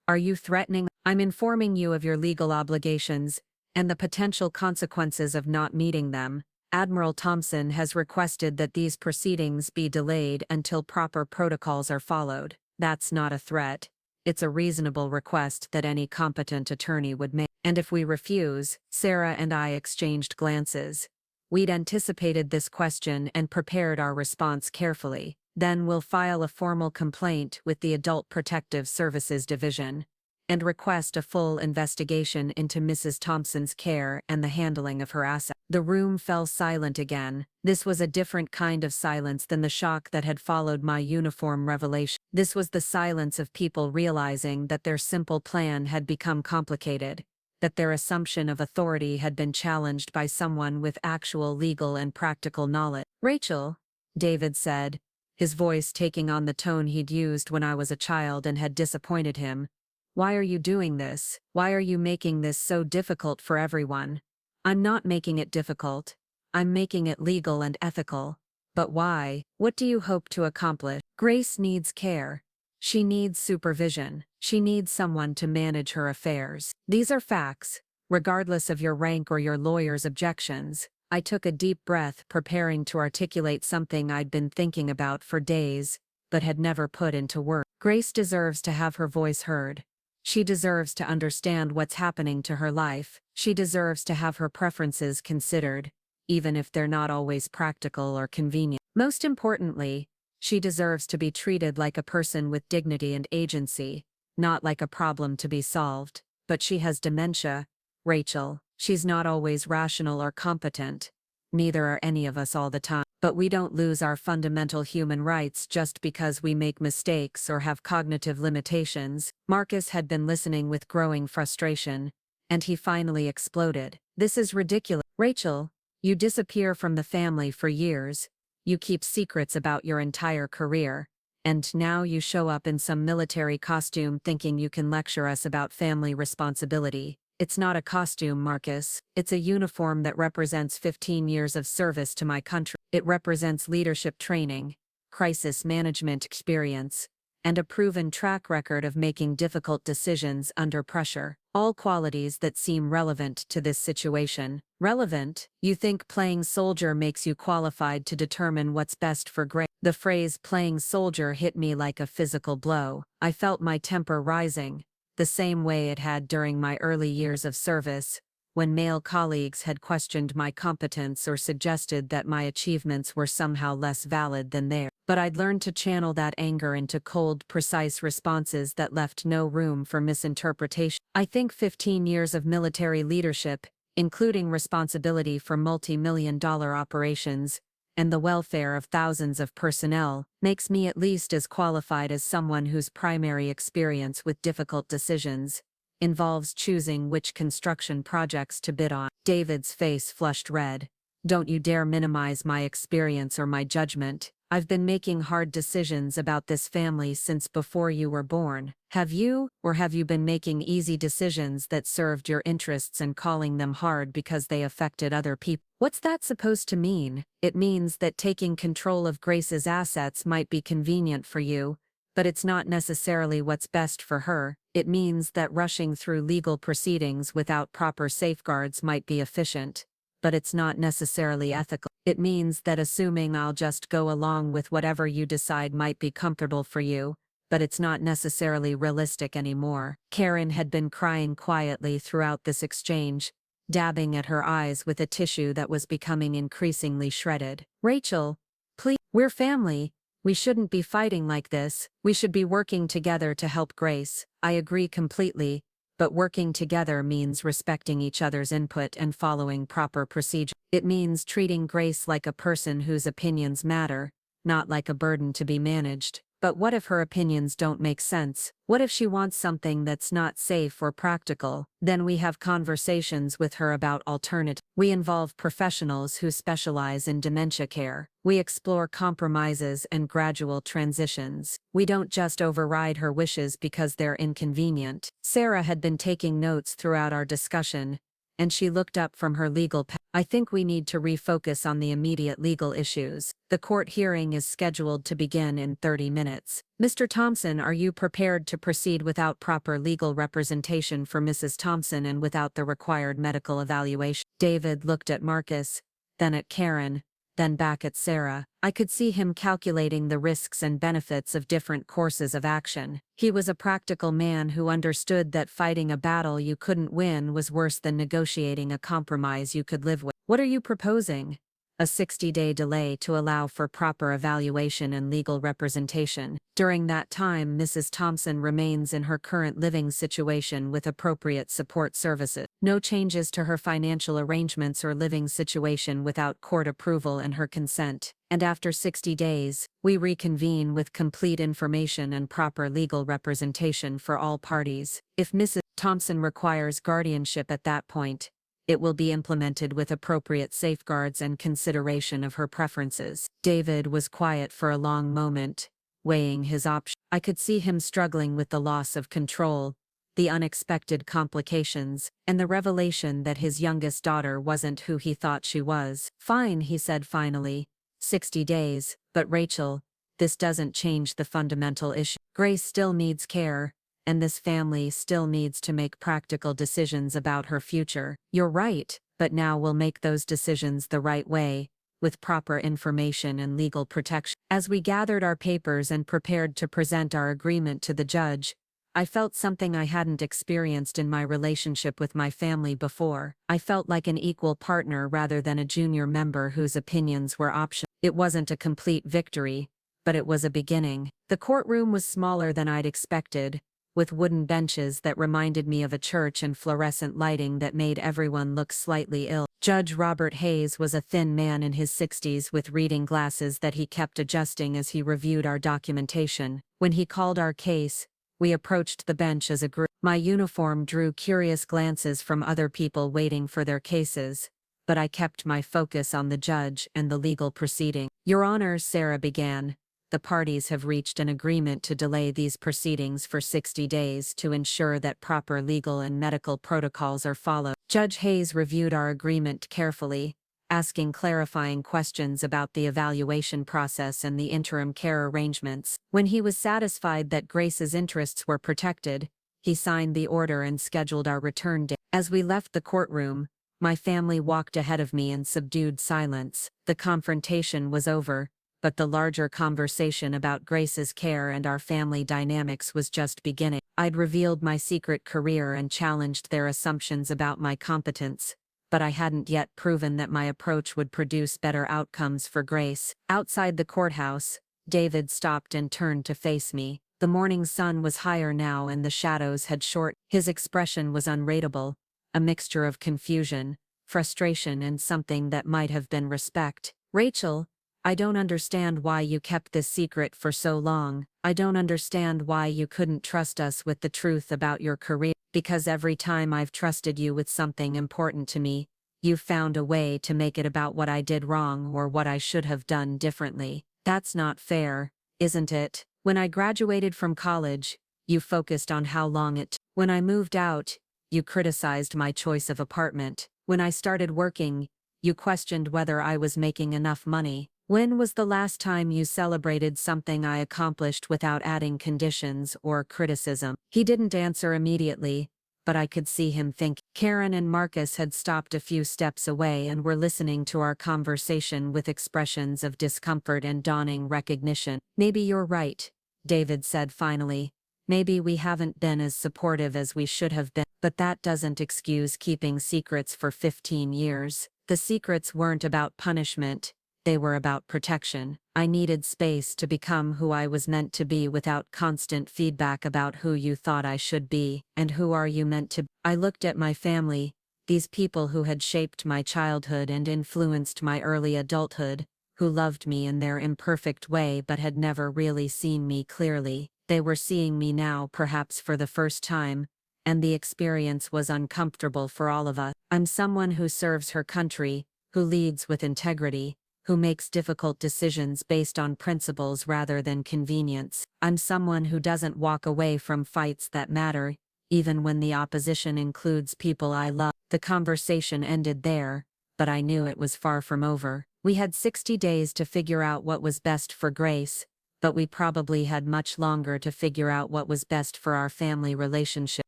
Are you threatening? I'm informing you of your legal obligations and the potential consequences of not meeting them. Admiral Thompson has requested that these proceedings be delayed until proper protocols are followed. That's not a threat. It's a reasonable request that any competent attorney would make. And if we refuse, Sarah and I exchanged glances. We'd anticipated this question and prepared our response carefully. Then we'll file a formal complaint with the Adult Protective Services Division and request a full investigation into Mrs. Thompson's care and the handling of her assets. The room fell silent again. This was a different kind of silence than the shock that had followed my uniform revelation. This was the silence of people realizing that their simple plan had become complicated, that their assumption of authority had been challenged by someone with actual legal and practical knowledge. Rachel, David said, his voice taking on the tone he'd used when I was a child and had disappointed him. Why are you doing this? Why are you making this so difficult for everyone? I'm not making it difficult. I'm making it legal and ethical. But why? What do you hope to accomplish? Grace needs care. She needs supervision. She needs someone to manage her affairs. These are facts, regardless of your rank or your lawyer's objections. I took a deep breath, preparing to articulate something I'd been thinking about for days, but had never put into words. Grace deserves to have her voice heard. She deserves to understand what's happening to her life. She deserves to have her preferences considered, even if they're not always practical or convenient. Most importantly, she deserves to be treated like a person with dignity and agency, not like a problem to be solved. But she has dementia, Rachel. She's not always rational or competent. Neither are any of us all the time. But we don't lose our fundamental human rights just because we make mistakes or have cognitive limitations. Marcus had been listening with growing frustration, and he finally exploded. This is ridiculous. Rachel, you disappear from the family for years, you keep secrets about your entire career, and now you show up in some military costume thinking you can lecture us about family responsibility. It's not a costume, Marcus. It's a uniform that represents 15 years of service to my country. It represents leadership training, crisis management experience, and a proven track record of making difficult decisions under pressure. All qualities that seem relevant to this situation. Relevant? You think playing soldier makes you qualified to determine what's best for Grace? The phrase playing soldier hit me like a physical blow. I felt my temper rising, the same way it had during my early years of service, when male colleagues had questioned my competence or suggested that my achievements were somehow less valid than theirs. But I'd learned to channel that anger into cold, precise responses that left no room for misinterpretation. I think 15 years of military leadership, including responsibility for multi-million-dollar operations, and the welfare of thousands of personnel, makes me at least as qualified as someone whose primary experience with difficult decisions involves choosing which construction projects to bid on. David's face flushed red. Don't you dare minimize my experience or my judgment. I've been making hard decisions about this family since before you were born. Have you, or have you been making easy decisions that served your interests and calling them hard because they affected other people? What's that supposed to mean? It means that taking control of Grace's assets might be convenient for you, but it's not necessarily what's best for her. It means that rushing through legal proceedings without proper safeguards might be efficient, but it's not necessarily ethical. It means that assuming I'll just go along with whatever you decide might be comfortable for you, but it's not necessarily realistic anymore. Karen had been crying quietly throughout this exchange, dabbing at her eyes with a tissue that was becoming increasingly shredded. Rachel, please, we're family. We shouldn't be fighting like this. We should be working together to help Grace. I agree completely, but working together means respecting each other's input and following proper procedure. It means treating Grace like a person whose opinions matter, not like a burden to be managed. But what if her opinions don't make sense? What if she wants something that's not safe or practical? Then we have conversations with her about alternatives. We involve professionals who specialize in dementia care. We explore compromises and gradual transitions. We don't just override her wishes because they're inconvenient. Sarah had been taking notes throughout our discussion, and she looked up from her legal pad. I think we need to refocus on the immediate legal issues. The court hearing is scheduled to begin in 30 minutes. Mr. Thompson, are you prepared to proceed without proper legal representation for Mrs. Thompson and without the required medical evaluation? David looked at Marcus, then at Karen, then back at Sarah. I could see him calculating the risks and benefits of different courses of action. He was a practical man who understood that fighting a battle you couldn't win was worse than negotiating a compromise you could live with. What are you proposing? A 60-day delay to allow for proper evaluation and legal representation. During that time, Mrs. Thompson remains in her current living situation with appropriate support services. No changes to her financial arrangements or living situation without court approval and her consent. And after 60 days, we reconvene with complete information and proper legal representation for all parties. If Mrs. Thompson requires guardianship at that point, it will be implemented with appropriate safeguards and consideration of her preferences. David was quiet for a long moment, weighing his options. I could see him struggling with the loss of control, the unexpected complications, and the revelation that his youngest daughter wasn't who he thought she was. Fine, he said finally. 60 days, but Rachel, this doesn't change the fundamental issue. Grace still needs care, and this family still needs to make practical decisions about her future. You're right, but now we'll make those decisions the right way, with proper information and legal protection. As we gathered our papers and prepared to present our agreement to the judge, I felt something I hadn't experienced in my relationship with my family before. I felt like an equal partner rather than a junior member whose opinions were optional. It wasn't a complete victory, but it was a beginning. The courtroom was smaller than I'd expected, with wooden benches that reminded me of a church and fluorescent lighting that made everyone look slightly ill. Judge Robert Hayes was a thin man in his 60s with reading glasses that he kept adjusting as he reviewed our documentation. When he called our case, we approached the bench as a group. My uniform drew curious glances from other people waiting for their cases, but I kept my focus on the judge and the legal proceeding. Your Honor, Sarah began, the parties have reached an agreement to delay these proceedings for 60 days to ensure that proper legal and medical protocols are followed. Judge Hayes reviewed our agreement carefully, asking clarifying questions about the evaluation process and the interim care arrangements. When he was satisfied that Grace's interests were protected, he signed the order and scheduled our return date. As we left the courtroom, my family walked ahead of me in subdued silence. The confrontation was over, but the larger conversation about Grace's care and our family dynamics was just beginning. I'd revealed my secret career and challenged their assumptions about my competence, but I hadn't yet proven that my approach would produce better outcomes for Grace. Outside the courthouse, David stopped and turned to face me. The morning sun was higher now and the shadows had shortened. His expression was unreadable, a mixture of confusion, frustration and something that might have been respect. Rachel, I don't understand why you kept this secret for so long. I don't understand why you couldn't trust us with the truth about your career. Because every time I've trusted you with something important to me, you've found a way to make it about what I did wrong or what I should have done differently. That's not fair, isn't it? When I graduated from college, you focused on how long it took. When I moved out, you criticized my choice of apartment. When I started working, you questioned whether I was making enough money. When was the last time you celebrated something I accomplished without adding conditions or criticism? He didn't answer immediately, but I could see him think. Karen and Marcus had stopped a few steps away and were listening to our conversation with expressions of discomfort and dawning recognition. Maybe you're right, David said finally. Maybe we haven't been as supportive as we should have been, but that doesn't excuse keeping secrets for 15 years. The secrets weren't about punishment. They were about protection. I needed space to become who I was meant to be without constant feedback about who you thought I should be, and who are you meant to be. I looked at my family, these people who had shaped my childhood and influenced my early adulthood, who loved me in their imperfect way but had never really seen me clearly. They were seeing me now perhaps for the first time, and the experience was uncomfortable for all of us. I'm someone who serves her country, who leads with integrity, who makes difficult decisions based on principles rather than convenience. I'm someone who doesn't walk away from fights that matter, even when the opposition includes people I love. The conversation ended there, but I knew it was far from over. We had 60 days to figure out what was best for Grace, but we probably had much longer to figure out what was best for our family relationship.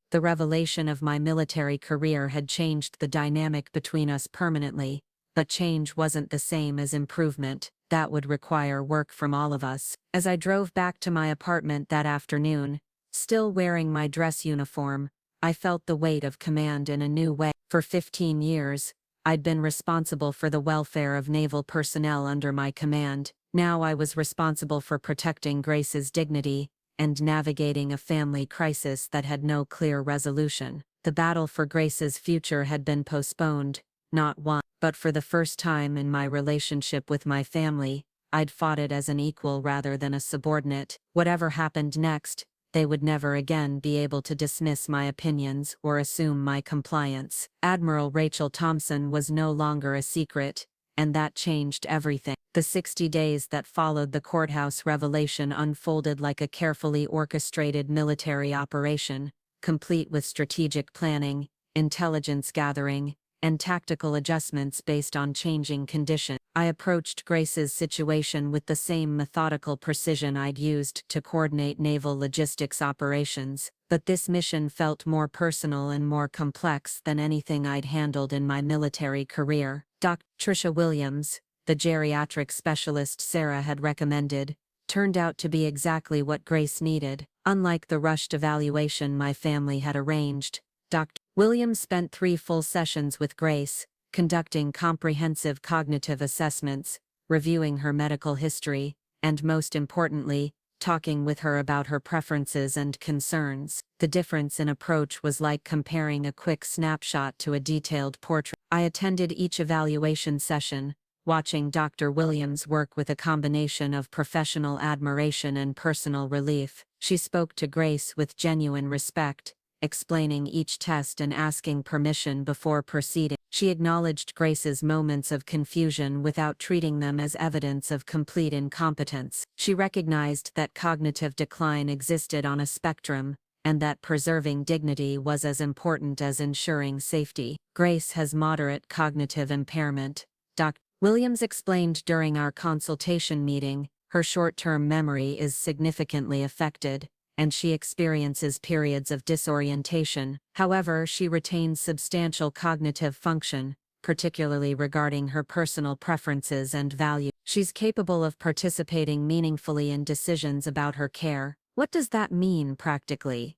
The revelation of my military career had changed the dynamic between us permanently. But change wasn't the same as improvement. That would require work from all of us. As I drove back to my apartment that afternoon, still wearing my dress uniform, I felt the weight of command in a new way. For 15 years, I'd been responsible for the welfare of naval personnel under my command. Now I was responsible for protecting Grace's dignity and navigating a family crisis that had no clear resolution. The battle for Grace's future had been postponed, not won. But for the first time in my relationship with my family, I'd fought it as an equal rather than a subordinate. Whatever happened next, they would never again be able to dismiss my opinions or assume my compliance. Admiral Rachel Thompson was no longer a secret, and that changed everything. The 60 days that followed the courthouse revelation unfolded like a carefully orchestrated military operation, complete with strategic planning, intelligence gathering, and tactical adjustments based on changing conditions. I approached Grace's situation with the same methodical precision I'd used to coordinate naval logistics operations, but this mission felt more personal and more complex than anything I'd handled in my military career. Dr. Tricia Williams, the geriatric specialist Sarah had recommended, turned out to be exactly what Grace needed. Unlike the rushed evaluation my family had arranged, Dr. Williams spent 3 full sessions with Grace, conducting comprehensive cognitive assessments, reviewing her medical history, and most importantly, talking with her about her preferences and concerns. The difference in approach was like comparing a quick snapshot to a detailed portrait. I attended each evaluation session, watching Dr. Williams work with a combination of professional admiration and personal relief. She spoke to Grace with genuine respect, explaining each test and asking permission before proceeding. She acknowledged Grace's moments of confusion without treating them as evidence of complete incompetence. She recognized that cognitive decline existed on a spectrum, and that preserving dignity was as important as ensuring safety. Grace has moderate cognitive impairment, Dr. Williams explained during our consultation meeting. Her short-term memory is significantly affected, and she experiences periods of disorientation. However, she retains substantial cognitive function, particularly regarding her personal preferences and values. She's capable of participating meaningfully in decisions about her care. What does that mean practically?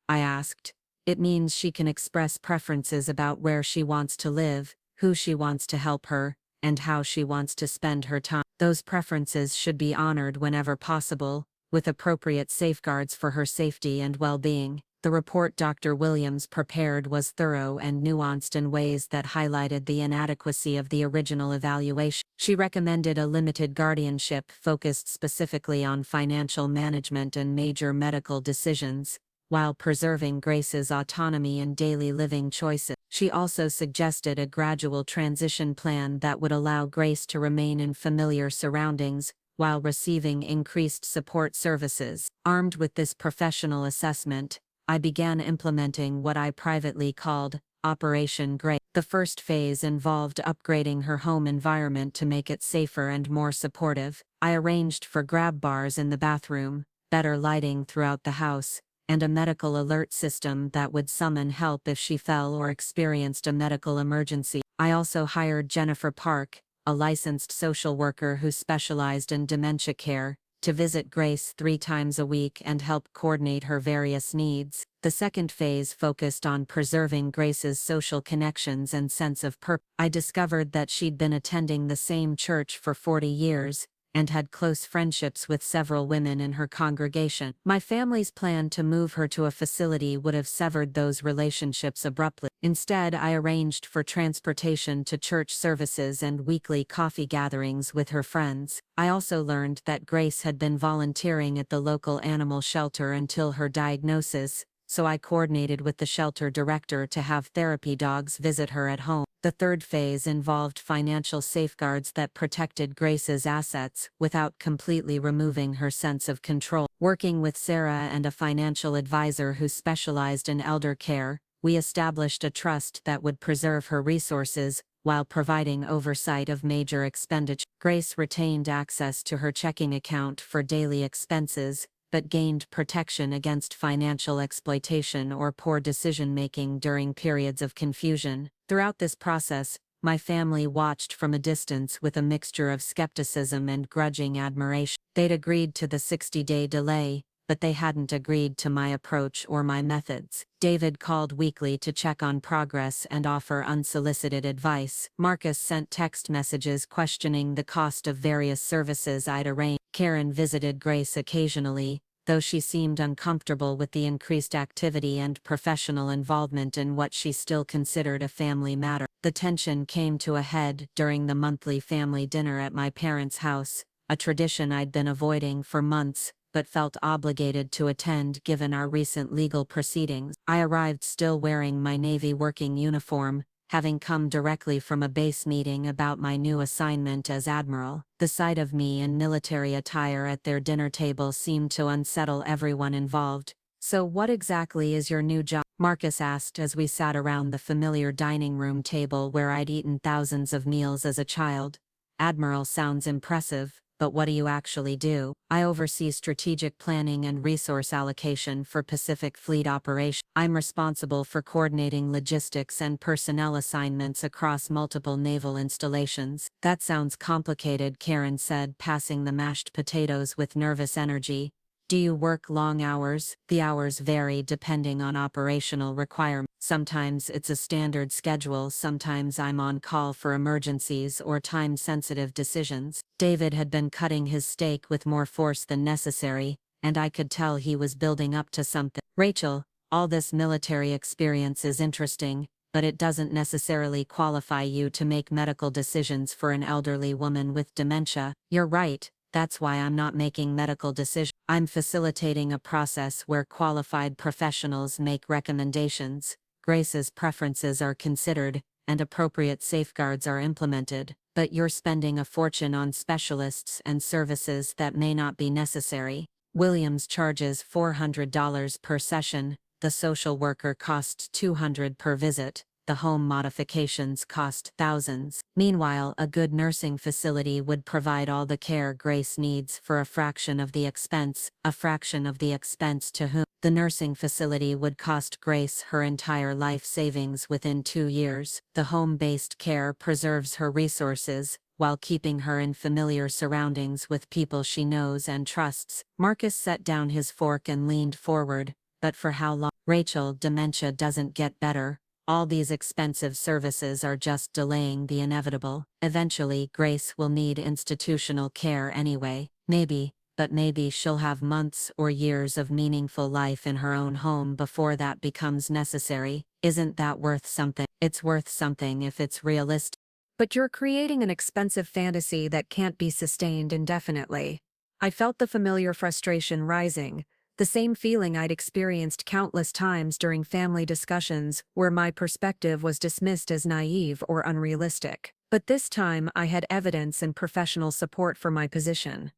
I asked. It means she can express preferences about where she wants to live, who she wants to help her, and how she wants to spend her time. Those preferences should be honored whenever possible, with appropriate safeguards for her safety and well-being. The report Dr. Williams prepared was thorough and nuanced in ways that highlighted the inadequacy of the original evaluation. She recommended a limited guardianship focused specifically on financial management and major medical decisions, while preserving Grace's autonomy in daily living choices. She also suggested a gradual transition plan that would allow Grace to remain in familiar surroundings, while receiving increased support services. Armed with this professional assessment, I began implementing what I privately called Operation Grace. The first phase involved upgrading her home environment to make it safer and more supportive. I arranged for grab bars in the bathroom, better lighting throughout the house, and a medical alert system that would summon help if she fell or experienced a medical emergency. I also hired Jennifer Park, a licensed social worker who specialized in dementia care, to visit Grace 3 times a week and help coordinate her various needs. The second phase focused on preserving Grace's social connections and sense of purpose. I discovered that she'd been attending the same church for 40 years, and had close friendships with several women in her congregation. My family's plan to move her to a facility would have severed those relationships abruptly. Instead, I arranged for transportation to church services and weekly coffee gatherings with her friends. I also learned that Grace had been volunteering at the local animal shelter until her diagnosis, so I coordinated with the shelter director to have therapy dogs visit her at home. The third phase involved financial safeguards that protected Grace's assets without completely removing her sense of control. Working with Sarah and a financial advisor who specialized in elder care, we established a trust that would preserve her resources while providing oversight of major expenditure. Grace retained access to her checking account for daily expenses, but gained protection against financial exploitation or poor decision-making during periods of confusion. Throughout this process, my family watched from a distance with a mixture of skepticism and grudging admiration. They'd agreed to the 60-day delay, but they hadn't agreed to my approach or my methods. David called weekly to check on progress and offer unsolicited advice. Marcus sent text messages questioning the cost of various services I'd arranged. Karen visited Grace occasionally, though she seemed uncomfortable with the increased activity and professional involvement in what she still considered a family matter. The tension came to a head during the monthly family dinner at my parents' house, a tradition I'd been avoiding for months, but felt obligated to attend given our recent legal proceedings. I arrived still wearing my Navy working uniform, having come directly from a base meeting about my new assignment as Admiral. The sight of me in military attire at their dinner table seemed to unsettle everyone involved. "So what exactly is your new job?" Marcus asked as we sat around the familiar dining room table where I'd eaten thousands of meals as a child. "Admiral sounds impressive, but what do you actually do?" "I oversee strategic planning and resource allocation for Pacific Fleet operations. I'm responsible for coordinating logistics and personnel assignments across multiple naval installations." "That sounds complicated," Karen said, passing the mashed potatoes with nervous energy. "Do you work long hours?" "The hours vary depending on operational requirements. Sometimes it's a standard schedule, sometimes I'm on call for emergencies or time-sensitive decisions." David had been cutting his steak with more force than necessary, and I could tell he was building up to something. Rachel, all this military experience is interesting, but it doesn't necessarily qualify you to make medical decisions for an elderly woman with dementia. You're right, that's why I'm not making medical decisions. I'm facilitating a process where qualified professionals make recommendations, Grace's preferences are considered, and appropriate safeguards are implemented, but you're spending a fortune on specialists and services that may not be necessary. Williams charges $400 per session, the social worker costs $200 per visit, the home modifications cost thousands. Meanwhile, a good nursing facility would provide all the care Grace needs for a fraction of the expense to whom? The nursing facility would cost Grace her entire life savings within 2 years. The home-based care preserves her resources, while keeping her in familiar surroundings with people she knows and trusts. Marcus set down his fork and leaned forward. But for how long? Rachel, dementia doesn't get better. All these expensive services are just delaying the inevitable. Eventually, Grace will need institutional care anyway. Maybe, but maybe she'll have months or years of meaningful life in her own home before that becomes necessary. Isn't that worth something? It's worth something if it's realistic. But you're creating an expensive fantasy that can't be sustained indefinitely. I felt the familiar frustration rising, the same feeling I'd experienced countless times during family discussions where my perspective was dismissed as naive or unrealistic. But this time I had evidence and professional support for my position.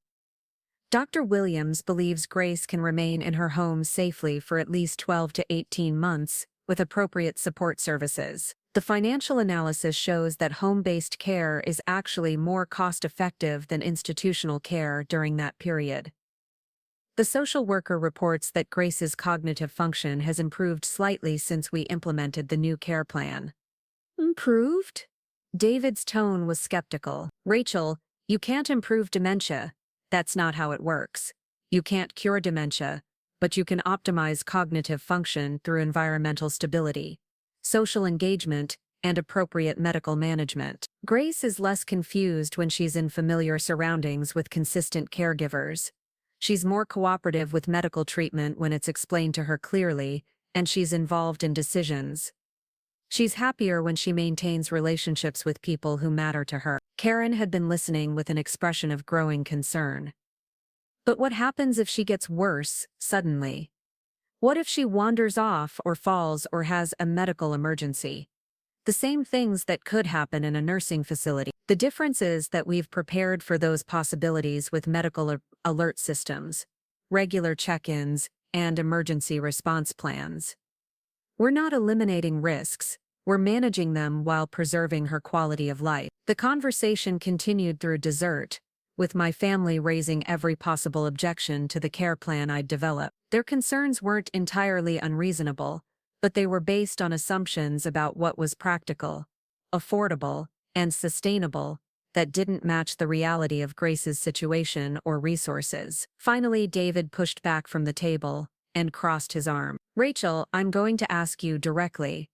Dr. Williams believes Grace can remain in her home safely for at least 12 to 18 months, with appropriate support services. The financial analysis shows that home-based care is actually more cost-effective than institutional care during that period. The social worker reports that Grace's cognitive function has improved slightly since we implemented the new care plan. Improved? David's tone was skeptical. Rachel, you can't improve dementia. That's not how it works. You can't cure dementia, but you can optimize cognitive function through environmental stability, social engagement, and appropriate medical management. Grace is less confused when she's in familiar surroundings with consistent caregivers. She's more cooperative with medical treatment when it's explained to her clearly, and she's involved in decisions. She's happier when she maintains relationships with people who matter to her. Karen had been listening with an expression of growing concern. But what happens if she gets worse, suddenly? What if she wanders off or falls or has a medical emergency? The same things that could happen in a nursing facility. The difference is that we've prepared for those possibilities with medical alert systems, regular check-ins, and emergency response plans. We're not eliminating risks, we're managing them while preserving her quality of life. The conversation continued through dessert, with my family raising every possible objection to the care plan I'd developed. Their concerns weren't entirely unreasonable, but they were based on assumptions about what was practical, affordable, and sustainable that didn't match the reality of Grace's situation or resources. Finally, David pushed back from the table and crossed his arm. Rachel, I'm going to ask you directly.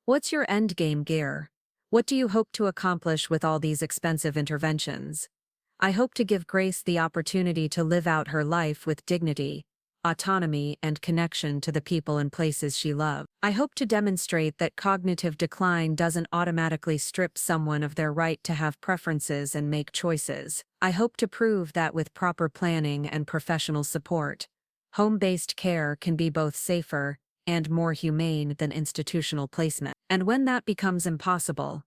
What's your endgame gear? What do you hope to accomplish with all these expensive interventions? I hope to give Grace the opportunity to live out her life with dignity, autonomy, and connection to the people and places she loves. I hope to demonstrate that cognitive decline doesn't automatically strip someone of their right to have preferences and make choices. I hope to prove that with proper planning and professional support, home-based care can be both safer and more humane than institutional placement. And when that becomes impossible,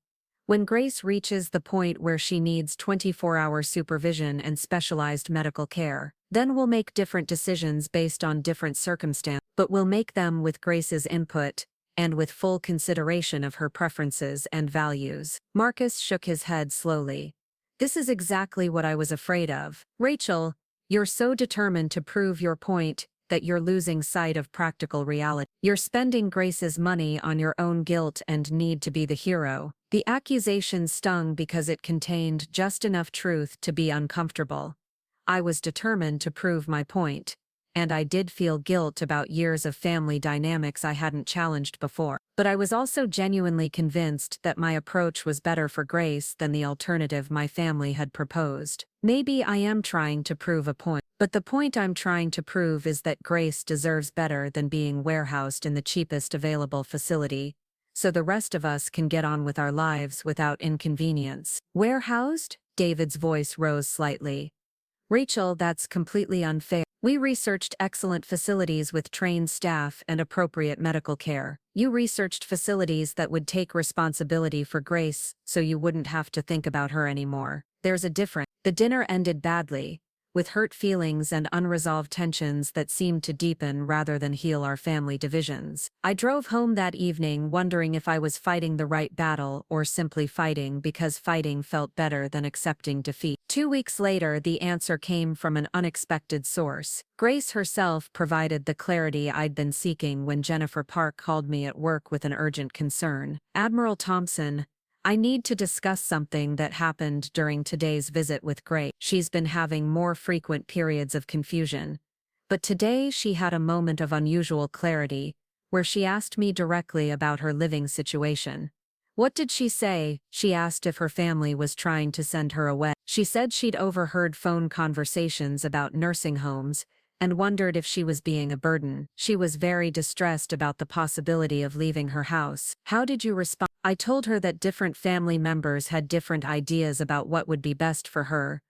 when Grace reaches the point where she needs 24-hour supervision and specialized medical care, then we'll make different decisions based on different circumstances, but we'll make them with Grace's input and with full consideration of her preferences and values. Marcus shook his head slowly. This is exactly what I was afraid of. Rachel, you're so determined to prove your point that you're losing sight of practical reality. You're spending Grace's money on your own guilt and need to be the hero. The accusation stung because it contained just enough truth to be uncomfortable. I was determined to prove my point, and I did feel guilt about years of family dynamics I hadn't challenged before. But I was also genuinely convinced that my approach was better for Grace than the alternative my family had proposed. Maybe I am trying to prove a point, but the point I'm trying to prove is that Grace deserves better than being warehoused in the cheapest available facility, so the rest of us can get on with our lives without inconvenience. Warehoused? David's voice rose slightly. Rachel, that's completely unfair. We researched excellent facilities with trained staff and appropriate medical care. You researched facilities that would take responsibility for Grace, so you wouldn't have to think about her anymore. There's a difference. The dinner ended badly, with hurt feelings and unresolved tensions that seemed to deepen rather than heal our family divisions. I drove home that evening wondering if I was fighting the right battle or simply fighting because fighting felt better than accepting defeat. 2 weeks later, the answer came from an unexpected source. Grace herself provided the clarity I'd been seeking when Jennifer Park called me at work with an urgent concern. Admiral Thompson, I need to discuss something that happened during today's visit with Grace. She's been having more frequent periods of confusion, but today she had a moment of unusual clarity, where she asked me directly about her living situation. What did she say? She asked if her family was trying to send her away. She said she'd overheard phone conversations about nursing homes and wondered if she was being a burden. She was very distressed about the possibility of leaving her house. How did you respond? I told her that different family members had different ideas about what would be best for her,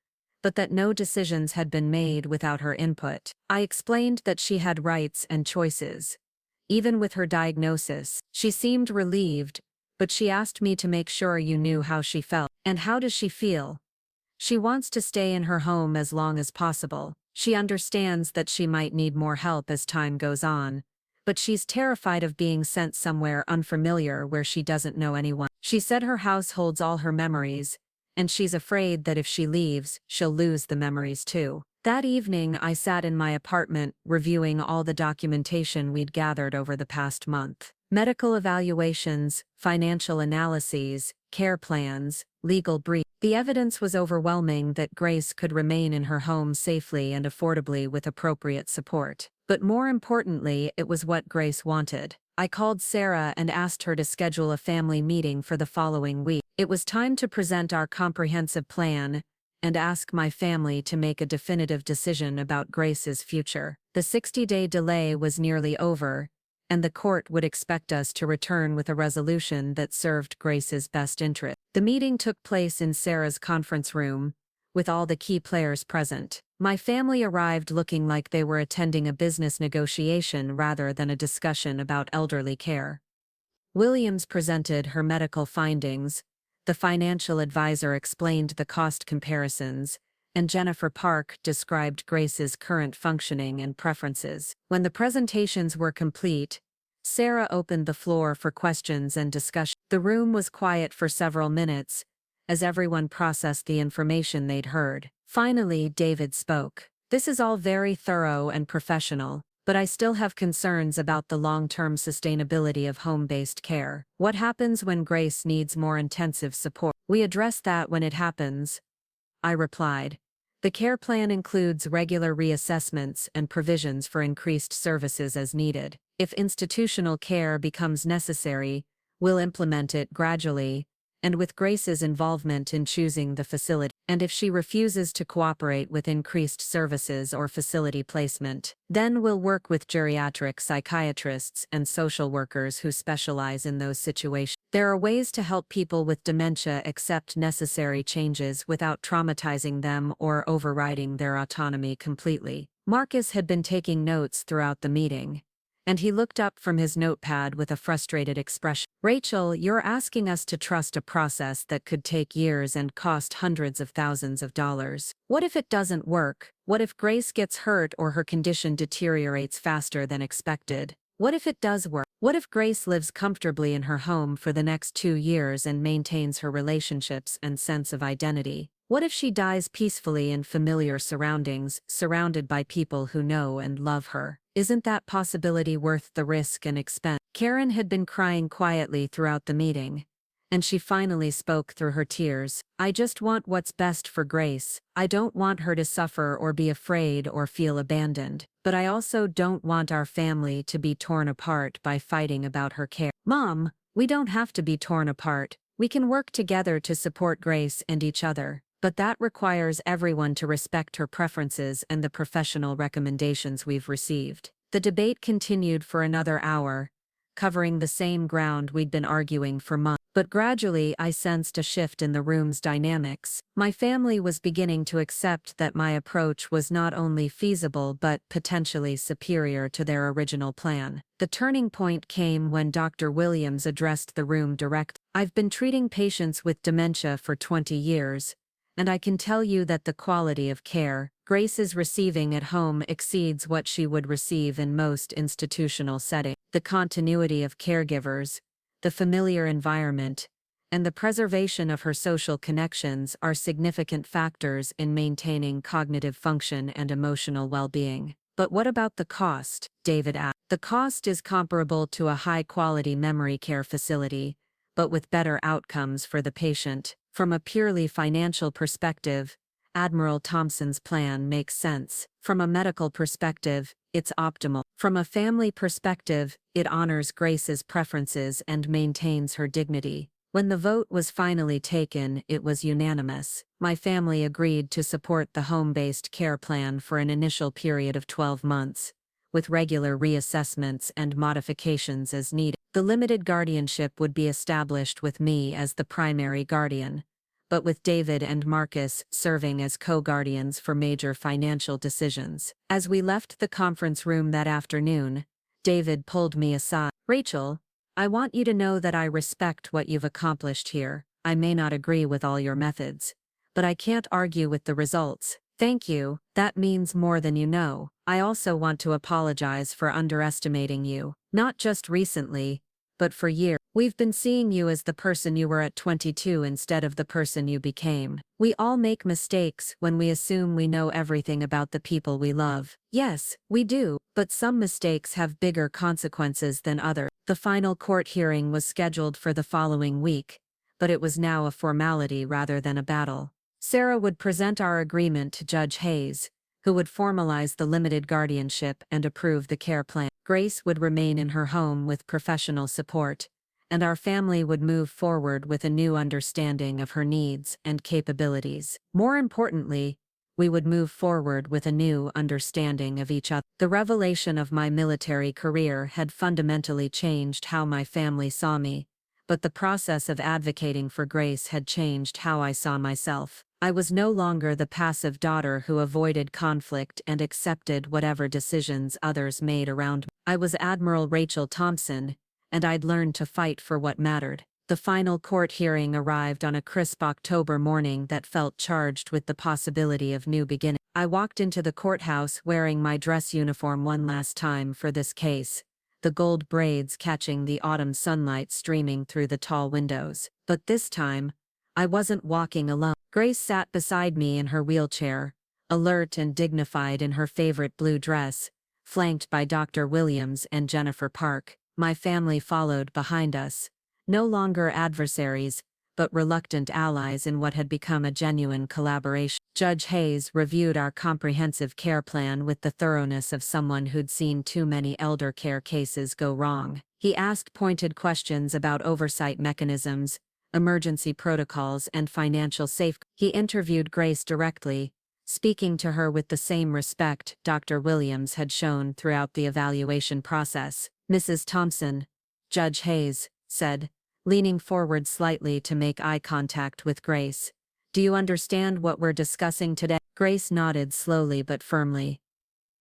but that no decisions had been made without her input. I explained that she had rights and choices. Even with her diagnosis, she seemed relieved, but she asked me to make sure you knew how she felt. And how does she feel? She wants to stay in her home as long as possible. She understands that she might need more help as time goes on, but she's terrified of being sent somewhere unfamiliar where she doesn't know anyone. She said her house holds all her memories, and she's afraid that if she leaves, she'll lose the memories too. That evening, I sat in my apartment reviewing all the documentation we'd gathered over the past month. Medical evaluations, financial analyses, care plans, legal briefs. The evidence was overwhelming that Grace could remain in her home safely and affordably with appropriate support. But more importantly, it was what Grace wanted. I called Sarah and asked her to schedule a family meeting for the following week. It was time to present our comprehensive plan and ask my family to make a definitive decision about Grace's future. The 60-day delay was nearly over, and the court would expect us to return with a resolution that served Grace's best interest. The meeting took place in Sarah's conference room, with all the key players present. My family arrived looking like they were attending a business negotiation rather than a discussion about elderly care. Williams presented her medical findings, the financial advisor explained the cost comparisons, and Jennifer Park described Grace's current functioning and preferences. When the presentations were complete, Sarah opened the floor for questions and discussion. The room was quiet for several minutes, as everyone processed the information they'd heard. Finally, David spoke. This is all very thorough and professional, but I still have concerns about the long-term sustainability of home-based care. What happens when Grace needs more intensive support? We address that when it happens, I replied. The care plan includes regular reassessments and provisions for increased services as needed. If institutional care becomes necessary, we'll implement it gradually, and with Grace's involvement in choosing the facility. And if she refuses to cooperate with increased services or facility placement, then we'll work with geriatric psychiatrists and social workers who specialize in those situations. There are ways to help people with dementia accept necessary changes without traumatizing them or overriding their autonomy completely. Marcus had been taking notes throughout the meeting, and he looked up from his notepad with a frustrated expression. Rachel, you're asking us to trust a process that could take years and cost hundreds of thousands of dollars. What if it doesn't work? What if Grace gets hurt or her condition deteriorates faster than expected? What if it does work? What if Grace lives comfortably in her home for the next 2 years and maintains her relationships and sense of identity? What if she dies peacefully in familiar surroundings, surrounded by people who know and love her? Isn't that possibility worth the risk and expense? Karen had been crying quietly throughout the meeting, and she finally spoke through her tears. "I just want what's best for Grace. I don't want her to suffer or be afraid or feel abandoned. But I also don't want our family to be torn apart by fighting about her care." "Mom, we don't have to be torn apart. We can work together to support Grace and each other. But that requires everyone to respect her preferences and the professional recommendations we've received." The debate continued for another hour, covering the same ground we'd been arguing for months. But gradually I sensed a shift in the room's dynamics. My family was beginning to accept that my approach was not only feasible but potentially superior to their original plan. The turning point came when Dr. Williams addressed the room directly. "I've been treating patients with dementia for 20 years, and I can tell you that the quality of care Grace is receiving at home exceeds what she would receive in most institutional settings. The continuity of caregivers, the familiar environment, and the preservation of her social connections are significant factors in maintaining cognitive function and emotional well-being." "But what about the cost?" David asked. "The cost is comparable to a high-quality memory care facility, but with better outcomes for the patient. From a purely financial perspective, Admiral Thompson's plan makes sense. From a medical perspective, it's optimal. From a family perspective, it honors Grace's preferences and maintains her dignity." When the vote was finally taken, it was unanimous. My family agreed to support the home-based care plan for an initial period of 12 months, with regular reassessments and modifications as needed. The limited guardianship would be established with me as the primary guardian, but with David and Marcus serving as co-guardians for major financial decisions. As we left the conference room that afternoon, David pulled me aside. "Rachel, I want you to know that I respect what you've accomplished here. I may not agree with all your methods, but I can't argue with the results. Thank you, that means more than you know. I also want to apologize for underestimating you, not just recently, but for years. We've been seeing you as the person you were at 22 instead of the person you became. We all make mistakes when we assume we know everything about the people we love. Yes, we do, but some mistakes have bigger consequences than others." The final court hearing was scheduled for the following week, but it was now a formality rather than a battle. Sarah would present our agreement to Judge Hayes, who would formalize the limited guardianship and approve the care plan. Grace would remain in her home with professional support, and our family would move forward with a new understanding of her needs and capabilities. More importantly, we would move forward with a new understanding of each other. The revelation of my military career had fundamentally changed how my family saw me, but the process of advocating for Grace had changed how I saw myself. I was no longer the passive daughter who avoided conflict and accepted whatever decisions others made around me. I was Admiral Rachel Thompson, and I'd learned to fight for what mattered. The final court hearing arrived on a crisp October morning that felt charged with the possibility of new beginnings. I walked into the courthouse wearing my dress uniform one last time for this case, the gold braids catching the autumn sunlight streaming through the tall windows. But this time, I wasn't walking alone. Grace sat beside me in her wheelchair, alert and dignified in her favorite blue dress, flanked by Dr. Williams and Jennifer Park. My family followed behind us, no longer adversaries, but reluctant allies in what had become a genuine collaboration. Judge Hayes reviewed our comprehensive care plan with the thoroughness of someone who'd seen too many elder care cases go wrong. He asked pointed questions about oversight mechanisms, emergency protocols, and financial safety. He interviewed Grace directly, speaking to her with the same respect Dr. Williams had shown throughout the evaluation process. "Mrs. Thompson," Judge Hayes said, leaning forward slightly to make eye contact with Grace, "do you understand what we're discussing today?" Grace nodded slowly but firmly.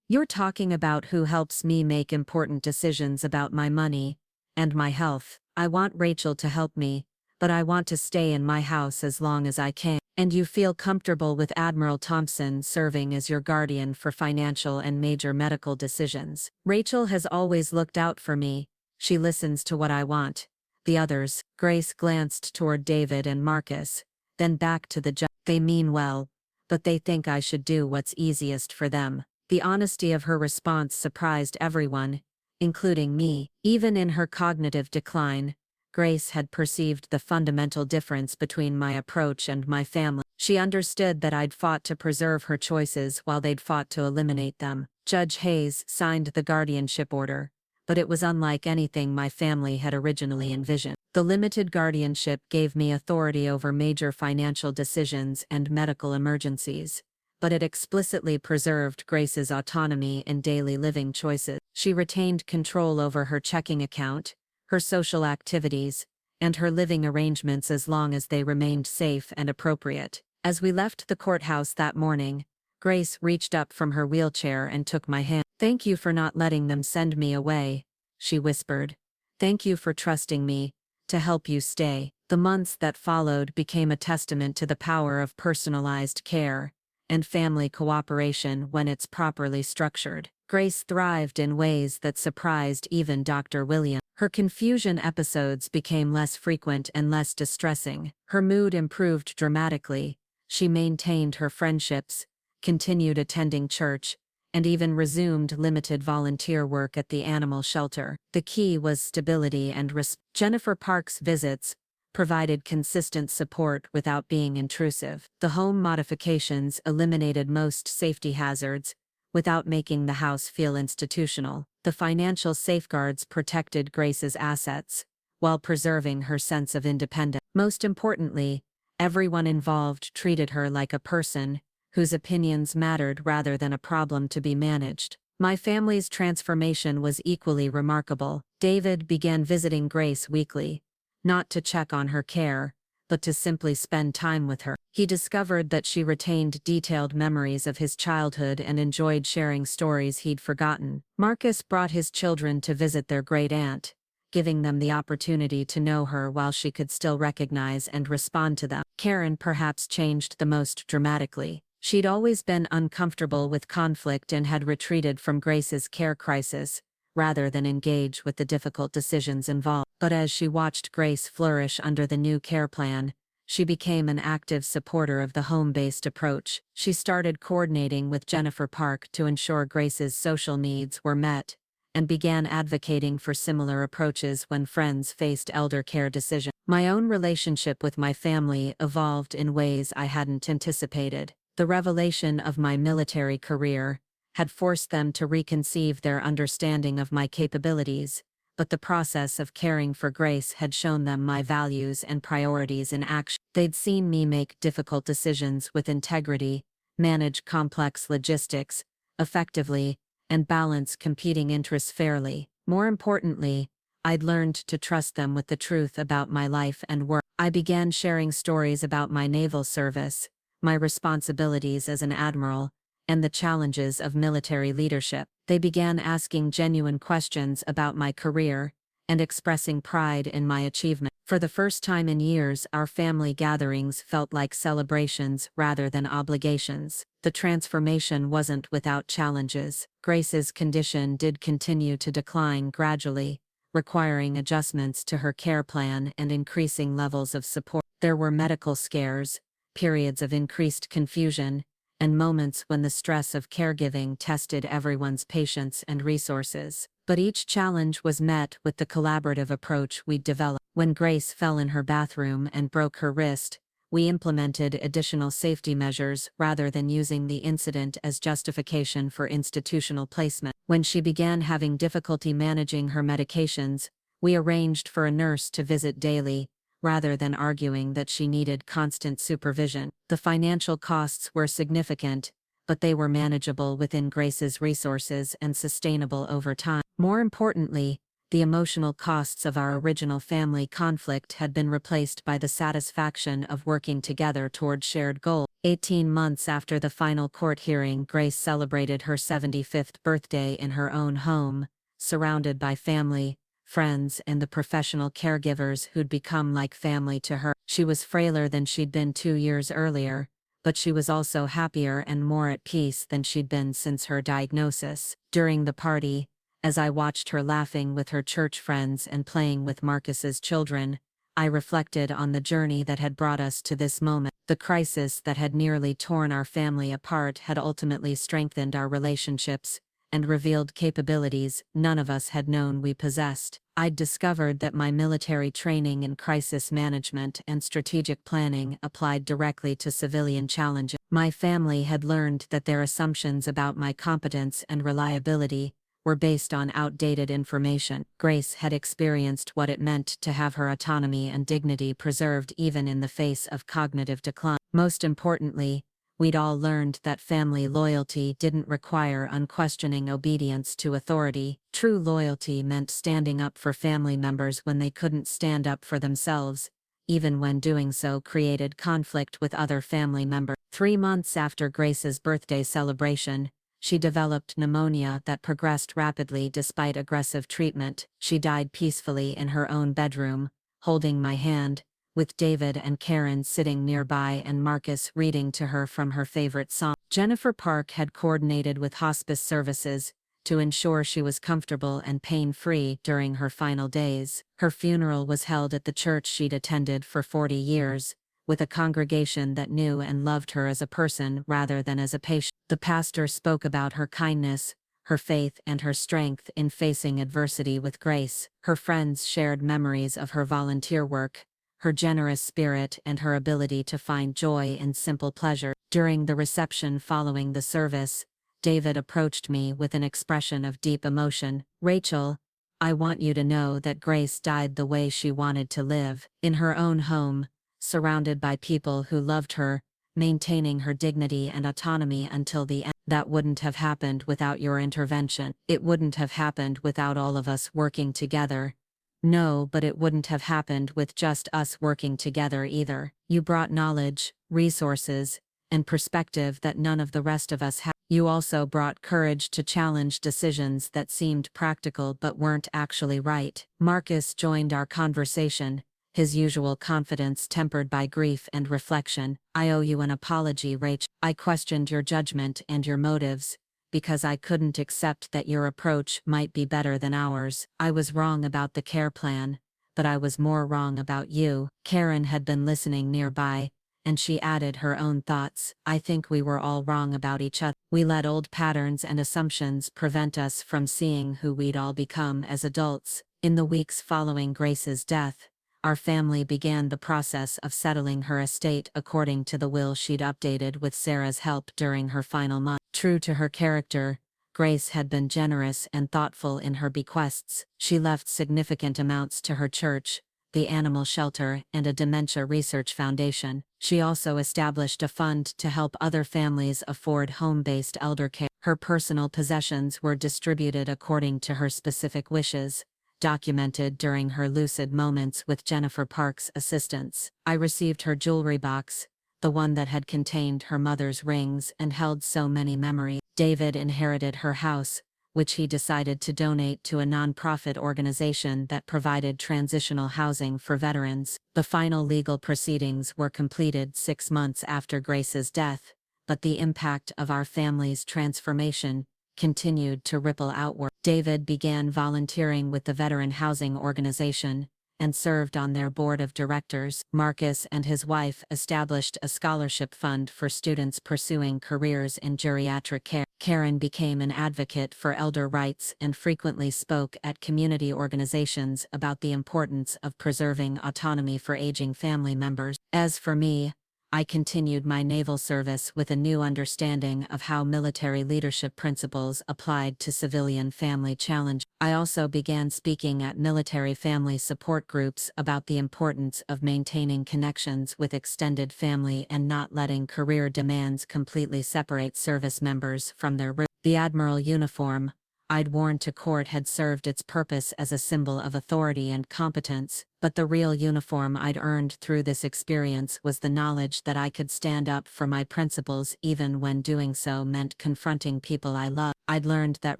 "You're talking about who helps me make important decisions about my money and my health. I want Rachel to help me, but I want to stay in my house as long as I can. And you feel comfortable with Admiral Thompson serving as your guardian for financial and major medical decisions." "Rachel has always looked out for me. She listens to what I want. The others," Grace glanced toward David and Marcus, then back to the judge, "they mean well, but they think I should do what's easiest for them." The honesty of her response surprised everyone, including me. Even in her cognitive decline, Grace had perceived the fundamental difference between my approach and my family. She understood that I'd fought to preserve her choices while they'd fought to eliminate them. Judge Hayes signed the guardianship order, but it was unlike anything my family had originally envisioned. The limited guardianship gave me authority over major financial decisions and medical emergencies, but it explicitly preserved Grace's autonomy in daily living choices. She retained control over her checking account, her social activities, and her living arrangements as long as they remained safe and appropriate. As we left the courthouse that morning, Grace reached up from her wheelchair and took my hand. "Thank you for not letting them send me away," she whispered. "Thank you for trusting me to help you stay." The months that followed became a testament to the power of personalized care and family cooperation when it's properly structured. Grace thrived in ways that surprised even Dr. Williams. Her confusion episodes became less frequent and less distressing. Her mood improved dramatically. She maintained her friendships, continued attending church, and even resumed limited volunteer work at the animal shelter. The key was stability and respect. Jennifer Park's visits provided consistent support without being intrusive. The home modifications eliminated most safety hazards without making the house feel institutional. The financial safeguards protected Grace's assets while preserving her sense of independence. Most importantly, everyone involved treated her like a person whose opinions mattered rather than a problem to be managed. My family's transformation was equally remarkable. David began visiting Grace weekly, not to check on her care, but to simply spend time with her. He discovered that she retained detailed memories of his childhood and enjoyed sharing stories he'd forgotten. Marcus brought his children to visit their great-aunt, giving them the opportunity to know her while she could still recognize and respond to them. Karen perhaps changed the most dramatically. She'd always been uncomfortable with conflict and had retreated from Grace's care crisis, rather than engage with the difficult decisions involved. But as she watched Grace flourish under the new care plan, she became an active supporter of the home-based approach. She started coordinating with Jennifer Park to ensure Grace's social needs were met, and began advocating for similar approaches when friends faced elder care decisions. My own relationship with my family evolved in ways I hadn't anticipated. The revelation of my military career had forced them to reconceive their understanding of my capabilities, but the process of caring for Grace had shown them my values and priorities in action. They'd seen me make difficult decisions with integrity, manage complex logistics effectively, and balance competing interests fairly. More importantly, I'd learned to trust them with the truth about my life and work. I began sharing stories about my naval service, my responsibilities as an admiral, and the challenges of military leadership. They began asking genuine questions about my career and expressing pride in my achievement. For the first time in years, our family gatherings felt like celebrations rather than obligations. The transformation wasn't without challenges. Grace's condition did continue to decline gradually, requiring adjustments to her care plan and increasing levels of support. There were medical scares, periods of increased confusion, and moments when the stress of caregiving tested everyone's patience and resources. But each challenge was met with the collaborative approach we'd developed. When Grace fell in her bathroom and broke her wrist, we implemented additional safety measures rather than using the incident as justification for institutional placement. When she began having difficulty managing her medications, we arranged for a nurse to visit daily, rather than arguing that she needed constant supervision. The financial costs were significant, but they were manageable within Grace's resources and sustainable over time. More importantly, the emotional costs of our original family conflict had been replaced by the satisfaction of working together toward shared goals. 18 months after the final court hearing, Grace celebrated her 75th birthday in her own home, surrounded by family, friends, and the professional caregivers who'd become like family to her. She was frailer than she'd been 2 years earlier, but she was also happier and more at peace than she'd been since her diagnosis. During the party, as I watched her laughing with her church friends and playing with Marcus's children, I reflected on the journey that had brought us to this moment. The crisis that had nearly torn our family apart had ultimately strengthened our relationships and revealed capabilities none of us had known we possessed. I'd discovered that my military training in crisis management and strategic planning applied directly to civilian challenges. My family had learned that their assumptions about my competence and reliability were based on outdated information. Grace had experienced what it meant to have her autonomy and dignity preserved even in the face of cognitive decline. Most importantly, we'd all learned that family loyalty didn't require unquestioning obedience to authority. True loyalty meant standing up for family members when they couldn't stand up for themselves, even when doing so created conflict with other family members. 3 months after Grace's birthday celebration, she developed pneumonia that progressed rapidly despite aggressive treatment. She died peacefully in her own bedroom, holding my hand, with David and Karen sitting nearby and Marcus reading to her from her favorite song. Jennifer Park had coordinated with hospice services to ensure she was comfortable and pain-free during her final days. Her funeral was held at the church she'd attended for 40 years, with a congregation that knew and loved her as a person rather than as a patient. The pastor spoke about her kindness, her faith, and her strength in facing adversity with grace. Her friends shared memories of her volunteer work, her generous spirit, and her ability to find joy in simple pleasure. During the reception following the service, David approached me with an expression of deep emotion. "Rachel, I want you to know that Grace died the way she wanted to live, in her own home, surrounded by people who loved her, maintaining her dignity and autonomy until the end. That wouldn't have happened without your intervention. It wouldn't have happened without all of us working together. No, but it wouldn't have happened with just us working together either. You brought knowledge, resources, and perspective that none of the rest of us had. You also brought courage to challenge decisions that seemed practical but weren't actually right." Marcus joined our conversation, his usual confidence tempered by grief and reflection. "I owe you an apology, Rach. I questioned your judgment and your motives, because I couldn't accept that your approach might be better than ours. I was wrong about the care plan, but I was more wrong about you." Karen had been listening nearby, and she added her own thoughts. "I think we were all wrong about each other. We let old patterns and assumptions prevent us from seeing who we'd all become as adults." In the weeks following Grace's death, our family began the process of settling her estate according to the will she'd updated with Sarah's help during her final month. True to her character, Grace had been generous and thoughtful in her bequests. She left significant amounts to her church, the animal shelter, and a dementia research foundation. She also established a fund to help other families afford home-based elder care. Her personal possessions were distributed according to her specific wishes, documented during her lucid moments with Jennifer Park's assistance. I received her jewelry box, the one that had contained her mother's rings and held so many memories. David inherited her house, which he decided to donate to a nonprofit organization that provided transitional housing for veterans. The final legal proceedings were completed 6 months after Grace's death, but the impact of our family's transformation continued to ripple outward. David began volunteering with the Veteran Housing Organization and served on their board of directors. Marcus and his wife established a scholarship fund for students pursuing careers in geriatric care. Karen became an advocate for elder rights and frequently spoke at community organizations about the importance of preserving autonomy for aging family members. As for me, I continued my naval service with a new understanding of how military leadership principles applied to civilian family challenges. I also began speaking at military family support groups about the importance of maintaining connections with extended family and not letting career demands completely separate service members from their roots. The Admiral uniform I'd worn to court had served its purpose as a symbol of authority and competence, but the real uniform I'd earned through this experience was the knowledge that I could stand up for my principles even when doing so meant confronting people I loved. I'd learned that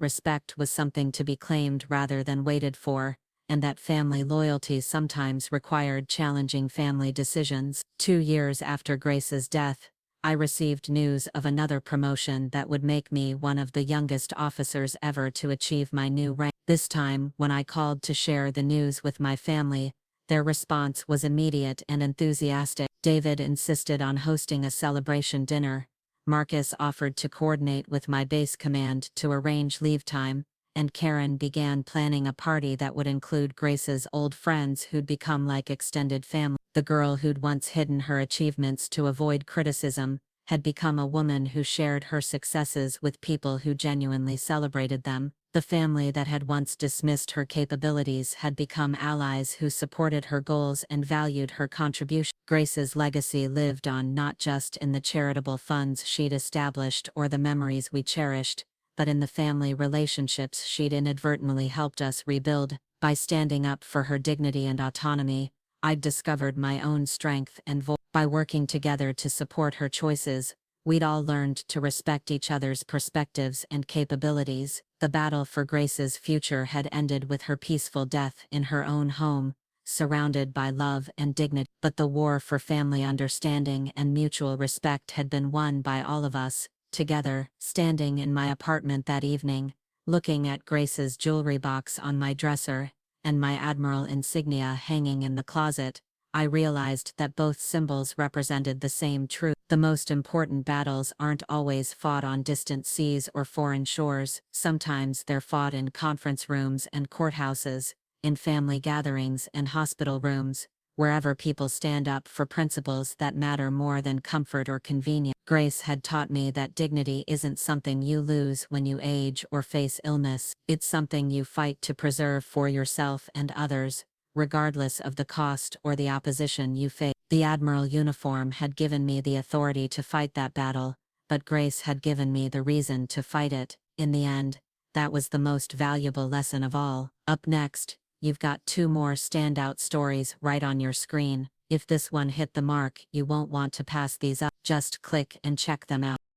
respect was something to be claimed rather than waited for, and that family loyalty sometimes required challenging family decisions. 2 years after Grace's death, I received news of another promotion that would make me one of the youngest officers ever to achieve my new rank. This time, when I called to share the news with my family, their response was immediate and enthusiastic. David insisted on hosting a celebration dinner. Marcus offered to coordinate with my base command to arrange leave time, and Karen began planning a party that would include Grace's old friends who'd become like extended family. The girl who'd once hidden her achievements to avoid criticism had become a woman who shared her successes with people who genuinely celebrated them. The family that had once dismissed her capabilities had become allies who supported her goals and valued her contribution. Grace's legacy lived on not just in the charitable funds she'd established or the memories we cherished, but in the family relationships she'd inadvertently helped us rebuild. By standing up for her dignity and autonomy, I'd discovered my own strength and voice. By working together to support her choices, we'd all learned to respect each other's perspectives and capabilities. The battle for Grace's future had ended with her peaceful death in her own home, surrounded by love and dignity. But the war for family understanding and mutual respect had been won by all of us, together. Standing in my apartment that evening, looking at Grace's jewelry box on my dresser, and my Admiral insignia hanging in the closet, I realized that both symbols represented the same truth. The most important battles aren't always fought on distant seas or foreign shores. Sometimes they're fought in conference rooms and courthouses, in family gatherings and hospital rooms, wherever people stand up for principles that matter more than comfort or convenience. Grace had taught me that dignity isn't something you lose when you age or face illness. It's something you fight to preserve for yourself and others, regardless of the cost or the opposition you face. The Admiral uniform had given me the authority to fight that battle, but Grace had given me the reason to fight it. In the end, that was the most valuable lesson of all. Up next, you've got 2 more standout stories right on your screen. If this one hit the mark, you won't want to pass these up. Just click and check them out.